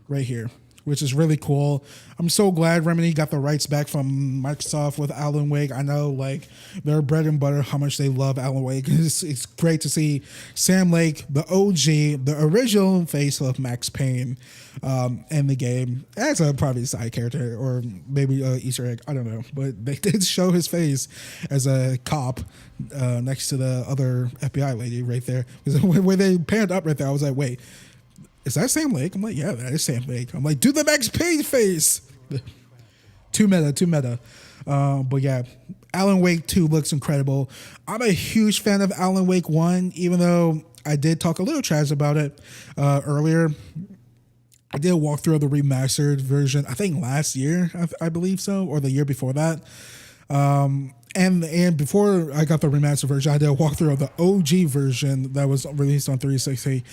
right here, which is really cool. I'm so glad Remedy got the rights back from Microsoft with Alan Wake. I know, like, their bread and butter, how much they love Alan Wake. It's great to see Sam Lake, the OG, the original face of Max Payne, in the game as a probably side character or maybe an Easter egg. I don't know, but they did show his face as a cop next to the other FBI lady right there. Because when they panned up right there, I was like, wait, is that Sam Lake? I'm like, yeah, that is Sam Lake. I'm like, do the Max Payne face. Too meta. But yeah, Alan Wake 2 looks incredible. I'm a huge fan of Alan Wake 1, even though I did talk a little trash about it earlier. I did a walkthrough of the remastered version, I think last year, I believe so, or the year before that. And before I got the remastered version, I did a walkthrough of the OG version that was released on 360.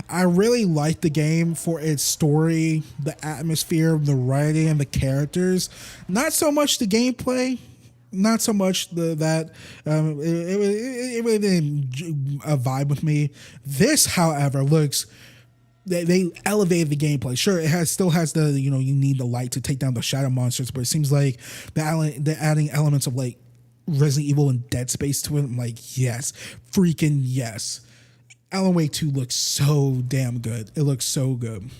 I really liked the game for its story, the atmosphere, the writing, and the characters. Not so much the gameplay. Not so much it really didn't vibe with me. This, however, looks... They elevated the gameplay. Sure, it still has the, you need the light to take down the shadow monsters, but it seems like they're adding elements of like Resident Evil and Dead Space to it. I'm like, yes, freaking yes. Alan Wake 2 looks so damn good. It looks so good.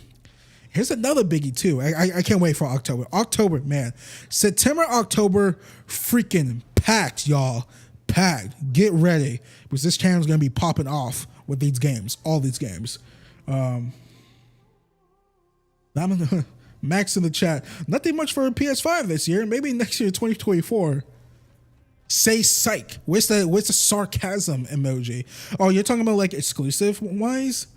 Here's another biggie too. I can't wait for October. October, man. September, October, freaking packed, y'all. Packed. Get ready, because this channel's gonna be popping off with these games. All these games. Max in the chat. Nothing much for a PS5 this year. Maybe next year, 2024. Say psych. Where's the sarcasm emoji? Oh, you're talking about like exclusive wise?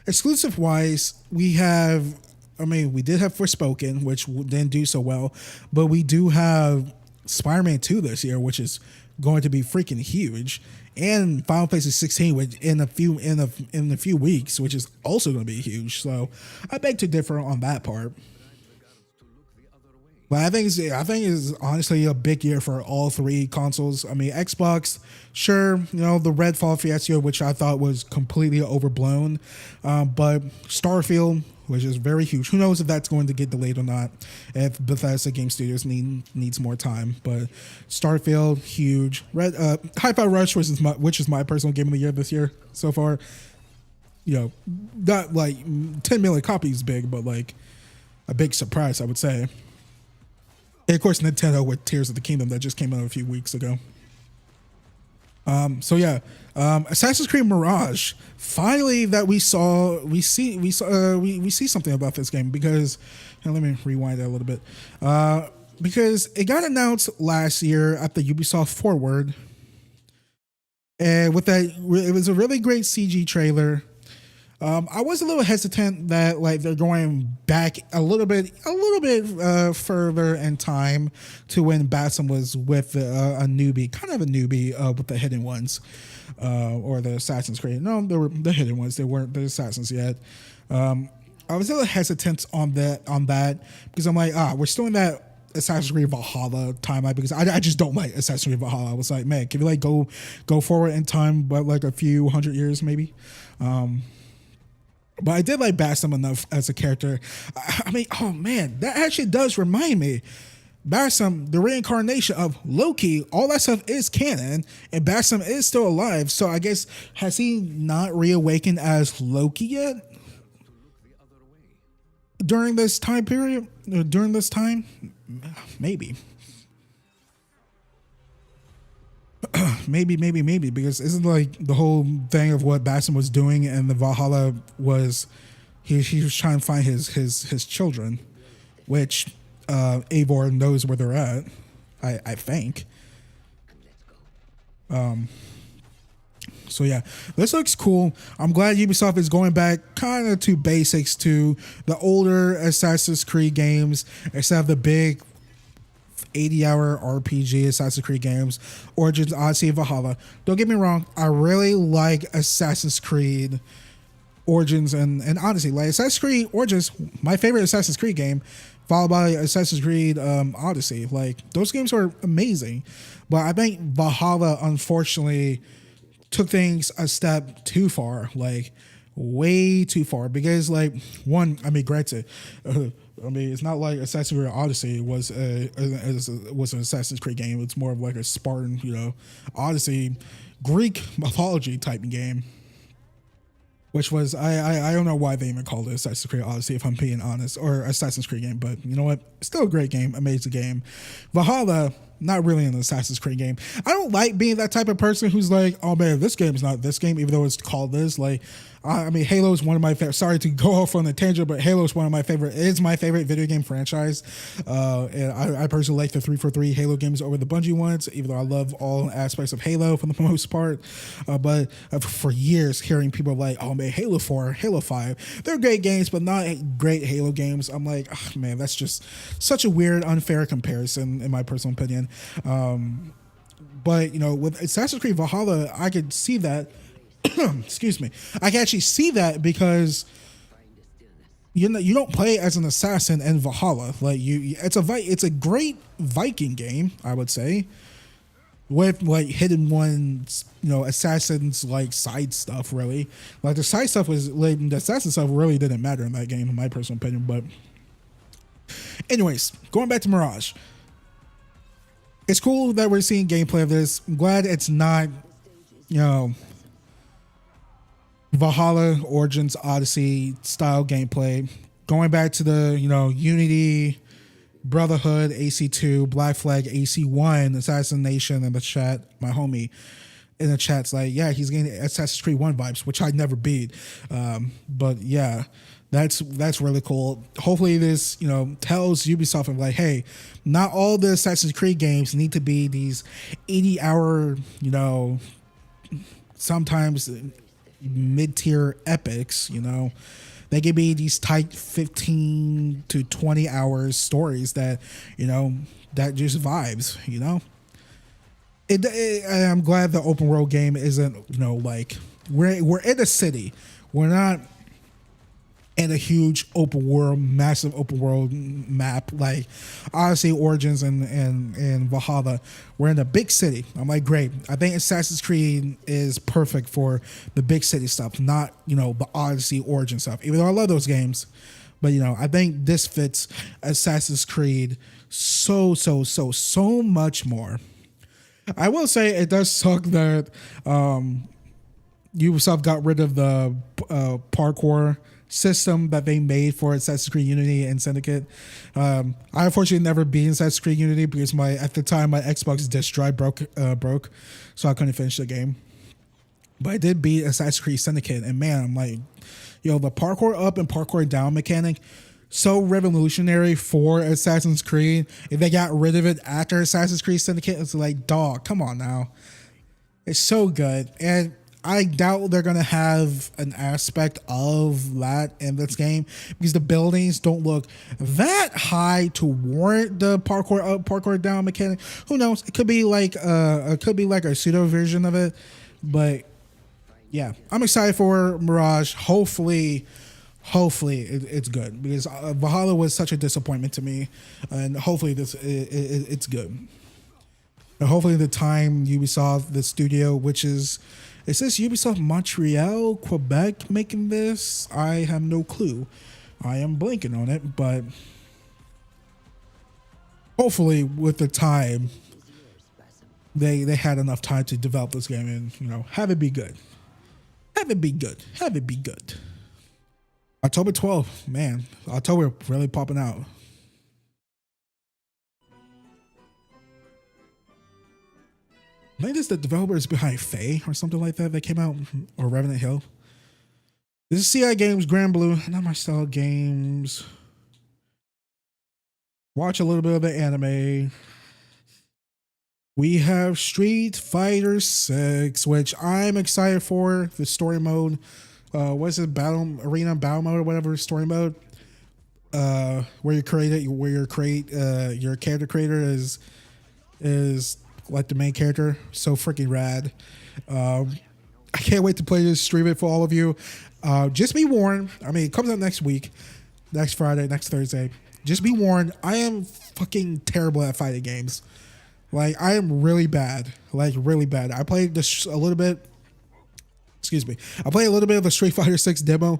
Exclusive wise, we did have Forspoken, which didn't do so well, but we do have Spider-Man 2 this year, which is going to be freaking huge, and Final Fantasy 16 which in a few weeks, which is also going to be huge. So I beg to differ on that part. But I think it's honestly a big year for all three consoles. I mean, Xbox, sure, the Redfall Fiasco, which I thought was completely overblown, but Starfield, which is very huge. Who knows if that's going to get delayed or not, if Bethesda Game Studios needs more time. But Starfield, huge. Hi-Fi Rush, which is my personal game of the year this year so far. Not like 10 million copies big, but like a big surprise, I would say. And of course, Nintendo with Tears of the Kingdom that just came out a few weeks ago. Assassin's Creed Mirage. Finally, that we see something about this game, because let me rewind that a little bit. Because it got announced last year at the Ubisoft Forward, and with that, it was a really great CG trailer. I was a little hesitant that like they're going back a little bit further in time to when Basim was with a newbie with the Hidden Ones, or the Assassin's Creed. No, they were the Hidden Ones. They weren't the Assassins yet. I was a little hesitant on that because I'm like, we're still in that Assassin's Creed Valhalla timeline, because I just don't like Assassin's Creed Valhalla. I was like, man, can we like go forward in time, but like a few hundred years maybe. But I did like Basim enough as a character. I mean, oh man, that actually does remind me. Bassam, the reincarnation of Loki, all that stuff is canon, and Bassam is still alive. So I guess, has he not reawakened as Loki yet? During this time period? During this time? Maybe. maybe, because isn't like the whole thing of what Bassam was doing in the Valhalla was he was trying to find his children, which Eivor knows where they're at, I think. So yeah, this looks cool. I'm glad Ubisoft is going back kind of to basics, to the older Assassin's Creed games, instead of the big 80-hour RPG Assassin's Creed games, Origins, Odyssey, Valhalla. Don't get me wrong, I really like Assassin's Creed Origins and Odyssey. Like Assassin's Creed Origins, my favorite Assassin's Creed game, followed by Assassin's Creed Odyssey. Like those games are amazing, but I think Valhalla unfortunately took things a step too far, like way too far. Because like one, I mean, granted, it's not like Assassin's Creed Odyssey was an Assassin's Creed game. It's more of like a Spartan, Odyssey, Greek mythology type game. Which was, I don't know why they even called it Assassin's Creed Odyssey, if I'm being honest, or Assassin's Creed game, but you know what? Still a great game, amazing game. Valhalla, not really an Assassin's Creed game. I don't like being that type of person who's like, oh man, this game is not this game, even though it's called this. Like, I mean, Halo is one of my favorite. Sorry to go off on a tangent, but Halo is one of my favorite. It's my favorite video game franchise. And I personally like the 343 Halo games over the Bungie ones, even though I love all aspects of Halo for the most part. But for years, hearing people like, oh man, Halo 4, Halo 5, they're great games, but not great Halo games. I'm like, oh, man, that's just such a weird, unfair comparison, in my personal opinion. But with Assassin's Creed Valhalla, I could see that. Excuse me. I can actually see that because you don't play as an assassin in Valhalla. Like it's a great Viking game, I would say, with like hidden ones, assassins like side stuff. Really, like the side stuff the assassin stuff really didn't matter in that game, in my personal opinion. But anyways, going back to Mirage. It's cool that we're seeing gameplay of this. I'm glad it's not, Valhalla, Origins, Odyssey style gameplay. Going back to the, Unity, Brotherhood, AC2, Black Flag, AC1, Assassination in the chat. My homie in the chat's like, yeah, he's getting Assassin's Creed 1 vibes, which I never beat. But yeah, that's really cool. Hopefully this, tells Ubisoft of like, hey, not all the Assassin's Creed games need to be these 80-hour, sometimes mid-tier epics. They could be these tight 15 to 20 hours stories that that just vibes. I'm glad the open world game isn't like we're in a city, we're not in a huge massive open world map like Odyssey, Origins, and Valhalla. We're in a big city. I'm like, great. I think Assassin's Creed is perfect for the big city stuff, not, the Odyssey, Origin stuff, even though I love those games. But, I think this fits Assassin's Creed so much more. I will say it does suck that Ubisoft got rid of the parkour system that they made for Assassin's Creed Unity and Syndicate. I unfortunately never beat Assassin's Creed Unity because at the time my Xbox disk drive broke, so I couldn't finish the game. But I did beat Assassin's Creed Syndicate, and man, I'm like, the parkour up and parkour down mechanic, so revolutionary for Assassin's Creed. If they got rid of it after Assassin's Creed Syndicate, it's like, dog, come on now. It's so good. And I doubt they're going to have an aspect of that in this game because the buildings don't look that high to warrant the parkour up, parkour down mechanic. Who knows? It could be like a pseudo version of it. But yeah, I'm excited for Mirage. Hopefully it's good because Valhalla was such a disappointment to me, and hopefully it's good. And hopefully the time Ubisoft, the studio, which is this Ubisoft Montreal, Quebec making this? I have no clue. I am blanking on it, but hopefully with the time, they had enough time to develop this game and, you know, have it be good. Have it be good. Have it be good. October 12th, man. October really popping out. I think it's the developers behind Faye or something like that came out, or Revenant Hill. This is CI Games, Grand Blue, not my style games. Watch a little bit of the anime. We have Street Fighter 6, which I'm excited for. The story mode. What is it? Arena battle mode or whatever story mode. Where your character creator is like the main character. So freaking rad. I can't wait to play this, stream it for all of you. Just be warned. I mean, it comes out next week, next Friday, next Thursday. Just be warned. I am fucking terrible at fighting games. Like, I am really bad. Like, really bad. I played this a little bit. Excuse me. I played a little bit of the Street Fighter 6 demo.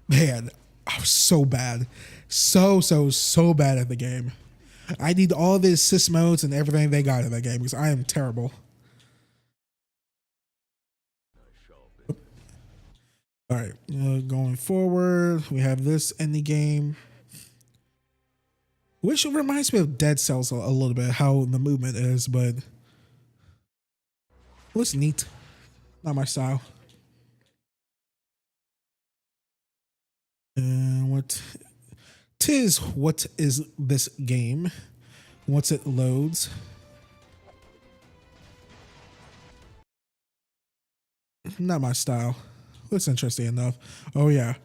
Man, I was so bad. So bad at the game. I need all the assist modes and everything they got in that game because I am terrible. All right, going forward, we have this in the game, which reminds me of Dead Cells a little bit, how the movement is, but looks neat. Not my style. And what is this game? Once it loads. Not my style. Looks interesting enough. Oh yeah,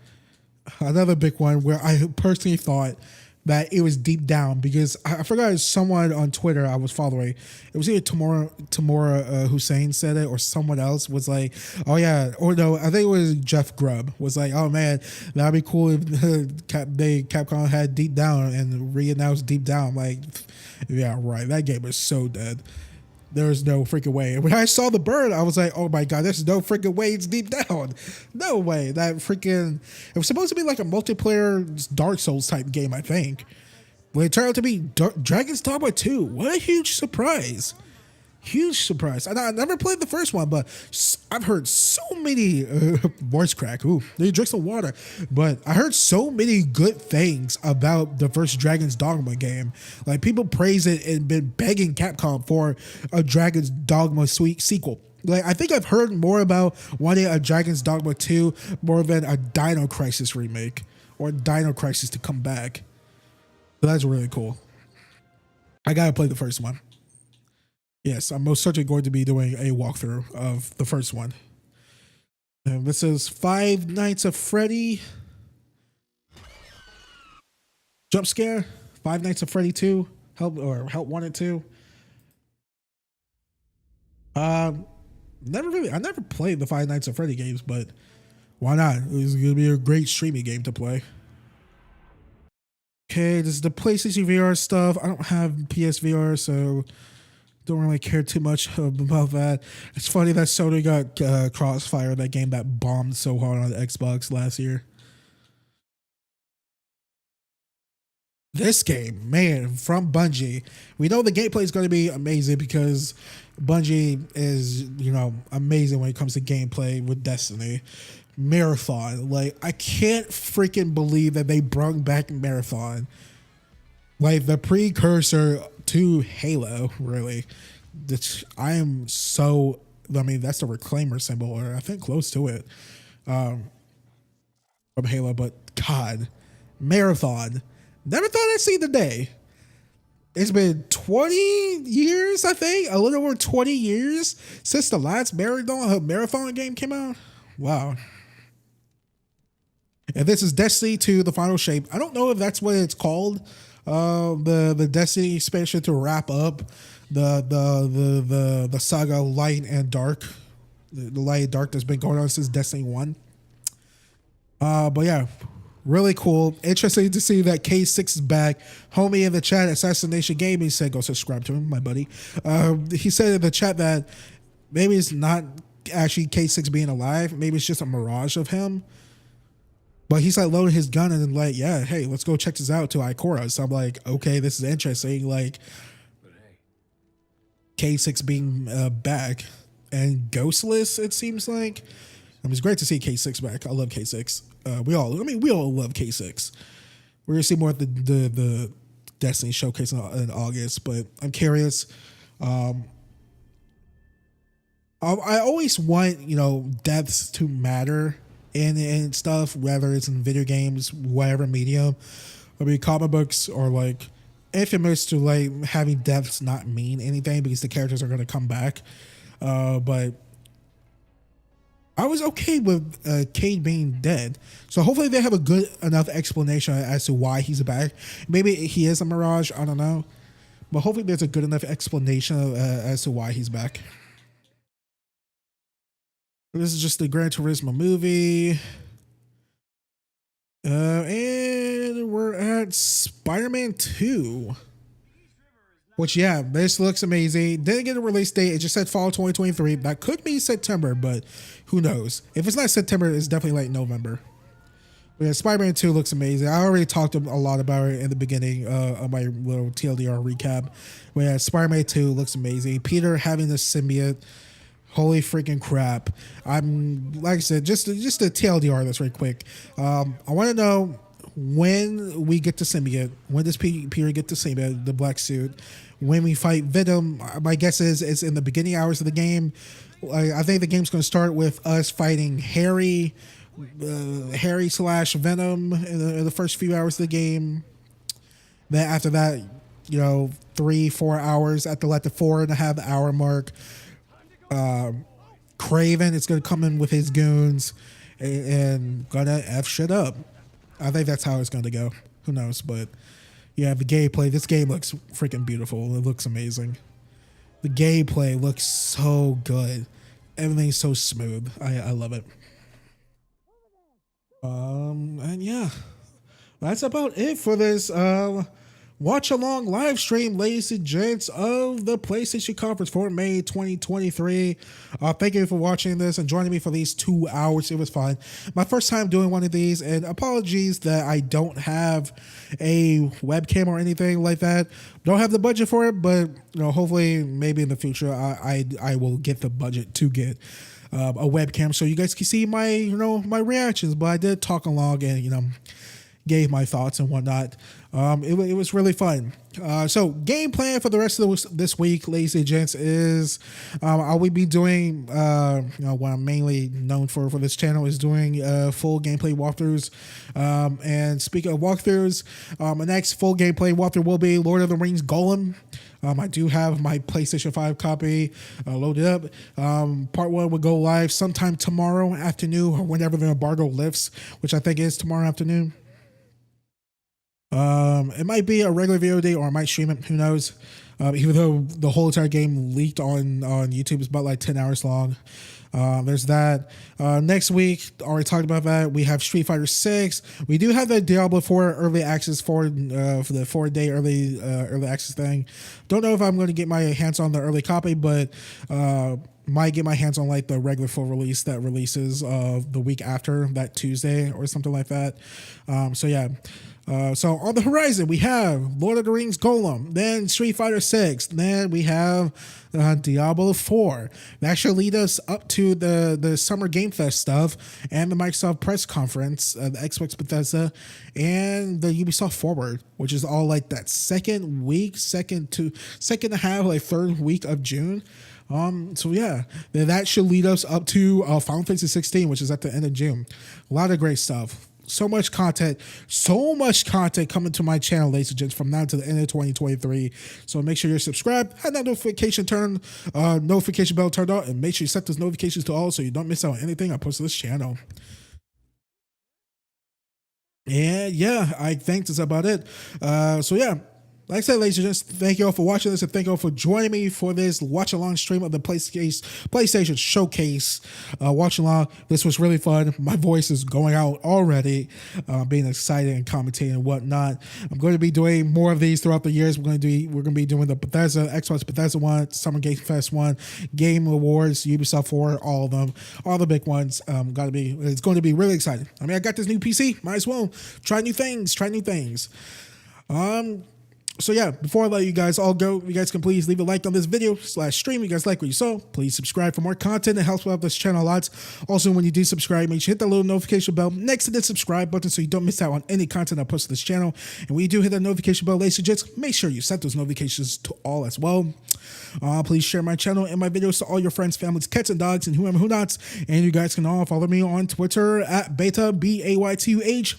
another big one where I personally thought that it was deep down because I forgot someone on Twitter I was following. It was either Tamora Hussein said it or someone else was like, oh yeah, or no, I think it was Jeff Grubb was like, oh man, that'd be cool if Capcom had Deep Down and re-announced Deep Down. Like, yeah, right, that game is so dead. There's no freaking way. And when I saw the bird, I was like, oh my God, there's no freaking way it's Deep Down. No way. That freaking, it was supposed to be like a multiplayer Dark Souls type game, I think. But it turned out to be Dragon's Dogma 2. What a huge surprise. Huge surprise. I never played the first one, but I've heard so many voice crack. Ooh, need to drink some water. But I heard so many good things about the first Dragon's Dogma game. Like, people praise it and been begging Capcom for a Dragon's Dogma sequel. Like, I think I've heard more about wanting a Dragon's Dogma 2 more than a Dino Crisis remake or Dino Crisis to come back. So that's really cool. I gotta play the first one. Yes, I'm most certainly going to be doing a walkthrough of the first one. And this is Five Nights at Freddy. Jump Scare. Five Nights at Freddy 2. Help 1 and 2. I never played the Five Nights at Freddy games, but why not? It's going to be a great streaming game to play. Okay, this is the PlayStation VR stuff. I don't have PSVR, so don't really care too much about that. It's funny that Sony got Crossfire, that game that bombed so hard on the Xbox last year. This game, man, from Bungie. We know the gameplay is going to be amazing because Bungie is, you know, amazing when it comes to gameplay with Destiny. Marathon. Like, I can't freaking believe that they brought back Marathon. Like, the precursor to Halo, really. I am so, I mean, that's the Reclaimer symbol, or I think close to it, from Halo, but God, Marathon. Never thought I'd see the day. It's been 20 years, I think, a little over 20 years since the last Marathon game came out. Wow. And this is Destiny 2, The Final Shape. I don't know if that's what it's called. The Destiny expansion to wrap up the saga Light and Dark. The Light and Dark that's been going on since Destiny 1. But yeah, really cool. Interesting to see that K6 is back. Homie in the chat, Assassination Gaming, said go subscribe to him, my buddy. He said in the chat that maybe it's not actually K6 being alive. Maybe it's just a mirage of him. But he's like loading his gun and then like, yeah, hey, let's go check this out to Ikora. So I'm like, okay, this is interesting. Like K6 being back and ghostless, it seems like. I mean, it's great to see K6 back. I love K6. We all love K6. We're gonna see more of the Destiny showcase in August, but I'm curious. I always want, you know, deaths to matter in stuff, whether it's in video games, whatever medium. I mean, comic books are like infamous to like having deaths not mean anything because the characters are going to come back. But I was okay with Cade being dead. So hopefully they have a good enough explanation as to why he's back. Maybe he is a mirage. I don't know. But hopefully there's a good enough explanation as to why he's back. This is just the Gran Turismo movie. And we're at Spider-Man 2. Which, yeah, this looks amazing. Didn't get a release date. It just said fall 2023. That could be September, but who knows? If it's not September, it's definitely like November. But yeah, Spider-Man 2 looks amazing. I already talked a lot about it in the beginning of my little TLDR recap. But yeah, Spider-Man 2 looks amazing. Peter having the symbiote. Holy freaking crap. I'm, like I said, just a TLDR that's very quick. I want to know when we get the symbiote. When does Peter get the symbiote, the black suit? When we fight Venom, my guess is it's in the beginning hours of the game. I think the game's going to start with us fighting Harry / Venom in the first few hours of the game. Then after that, you know, 3-4 hours at the 4.5 hour mark. Craven is going to come in with his goons and gonna F shit up. I think that's how it's going to go. Who knows? But yeah, the gameplay. This game looks freaking beautiful. It looks amazing. The gameplay looks so good. Everything's so smooth. I love it. And yeah, that's about it for this watch along live stream, ladies and gents, of the PlayStation conference for May 2023. Thank you for watching this and joining me for these 2 hours. It was fun. My first time doing one of these, and apologies that I don't have a webcam or anything like that. Don't have the budget for it, but you know, hopefully, maybe in the future, I will get the budget to get a webcam so you guys can see my my reactions. But I did talk along and gave my thoughts and whatnot. It was really fun. So game plan for the rest of this week, ladies and gents, is I will be doing what I'm mainly known for this channel is doing full gameplay walkthroughs. And speaking of walkthroughs, my next full gameplay walkthrough will be Lord of the Rings Golem. I do have my PlayStation 5 copy loaded up. Part 1 will go live sometime tomorrow afternoon or whenever the embargo lifts, which I think is tomorrow afternoon. It might be a regular VOD or I might stream it. Who knows? Even though the whole entire game leaked on YouTube, it's about like 10 hours long. There's that. Next week, already talked about that. We have Street Fighter 6. We do have the Diablo 4 early access for the 4-day early access thing. Don't know if I'm going to get my hands on the early copy, but might get my hands on like the regular full release that releases the week after that Tuesday or something like that. So yeah. So on the horizon, we have Lord of the Rings Golem, then Street Fighter 6, then we have Diablo 4. That should lead us up to the Summer Game Fest stuff and the Microsoft press conference, the Xbox Bethesda, and the Ubisoft Forward, which is all like that second and a half, like third week of June. So yeah, that should lead us up to Final Fantasy 16, which is at the end of June. A lot of great stuff. So much content coming to my channel, ladies and gents, from now to the end of 2023. So make sure you're subscribed, have that notification bell turned on, and make sure you set those notifications to all so you don't miss out on anything I post to this channel. And yeah, I think that's about it. So yeah, like I said, ladies and gents, thank you all for watching this, and thank you all for joining me for this watch along stream of the PlayStation Showcase. Watch along. This was really fun. My voice is going out already, being excited and commentating and whatnot. I'm going to be doing more of these throughout the years. We're going to be doing the Xbox Bethesda one, Summer Game Fest one, Game Awards, Ubisoft 4, all of them, all the big ones. It's going to be really exciting. I mean, I got this new PC. Might as well try new things. So yeah, before I let you guys all go, you guys can please leave a like on this video / stream. You guys like what you saw, please subscribe for more content. It helps out this channel a lot. Also, when you do subscribe, make sure you hit that little notification bell next to the subscribe button so you don't miss out on any content I post to this channel. And when you do hit that notification bell, ladies and gents, make sure you set those notifications to all as well. Please share my channel and my videos to all your friends, families, cats, and dogs, and whoever who nots. And you guys can all follow me on Twitter at Baytuh, Baytuh.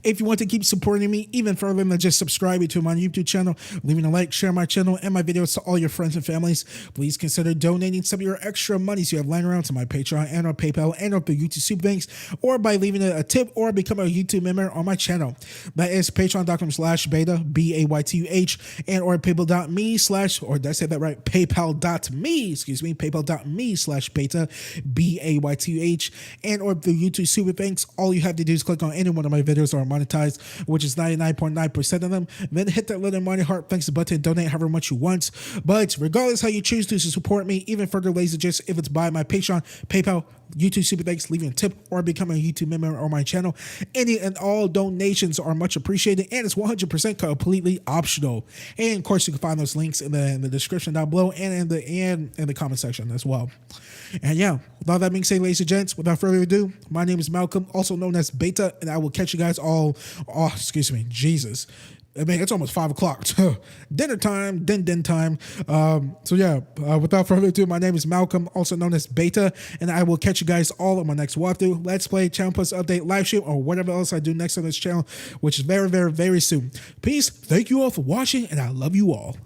If you want to keep supporting me even further than just subscribing to my YouTube channel, leaving a like, share my channel and my videos to all your friends and families, please consider donating some of your extra monies you have lying around to my Patreon and or PayPal and or the YouTube Super Thanks, or by leaving a tip or become a YouTube member on my channel. That is patreon.com/Baytuh, Baytuh, and or paypal.me/ or did I say that right? paypal.me/Baytuh, Baytuh, and or the YouTube Super Thanks. All you have to do is click on any one of my videos are monetized, which is 99.9% of them. Then hit that little money heart thanks button and donate however much you want. But regardless how you choose to support me even further, ladies and gents, if it's by my Patreon, PayPal, YouTube Super Thanks, leaving a tip, or becoming a YouTube member on my channel, any and all donations are much appreciated, and it's 100% completely optional. And of course, you can find those links in the description down below and in the comment section as well. And yeah, with all that being said, ladies and gents, without further ado, my name is Malcolm, also known as Baytuh, and I will catch you guys all. Oh, excuse me, Jesus. I mean, it's almost 5 o'clock. Dinner time, din time. So yeah, without further ado, my name is Malcolm, also known as Baytuh, and I will catch you guys all on my next walkthrough, Let's Play, Channel Plus Update, live stream, or whatever else I do next on this channel, which is very, very, very soon. Peace. Thank you all for watching, and I love you all.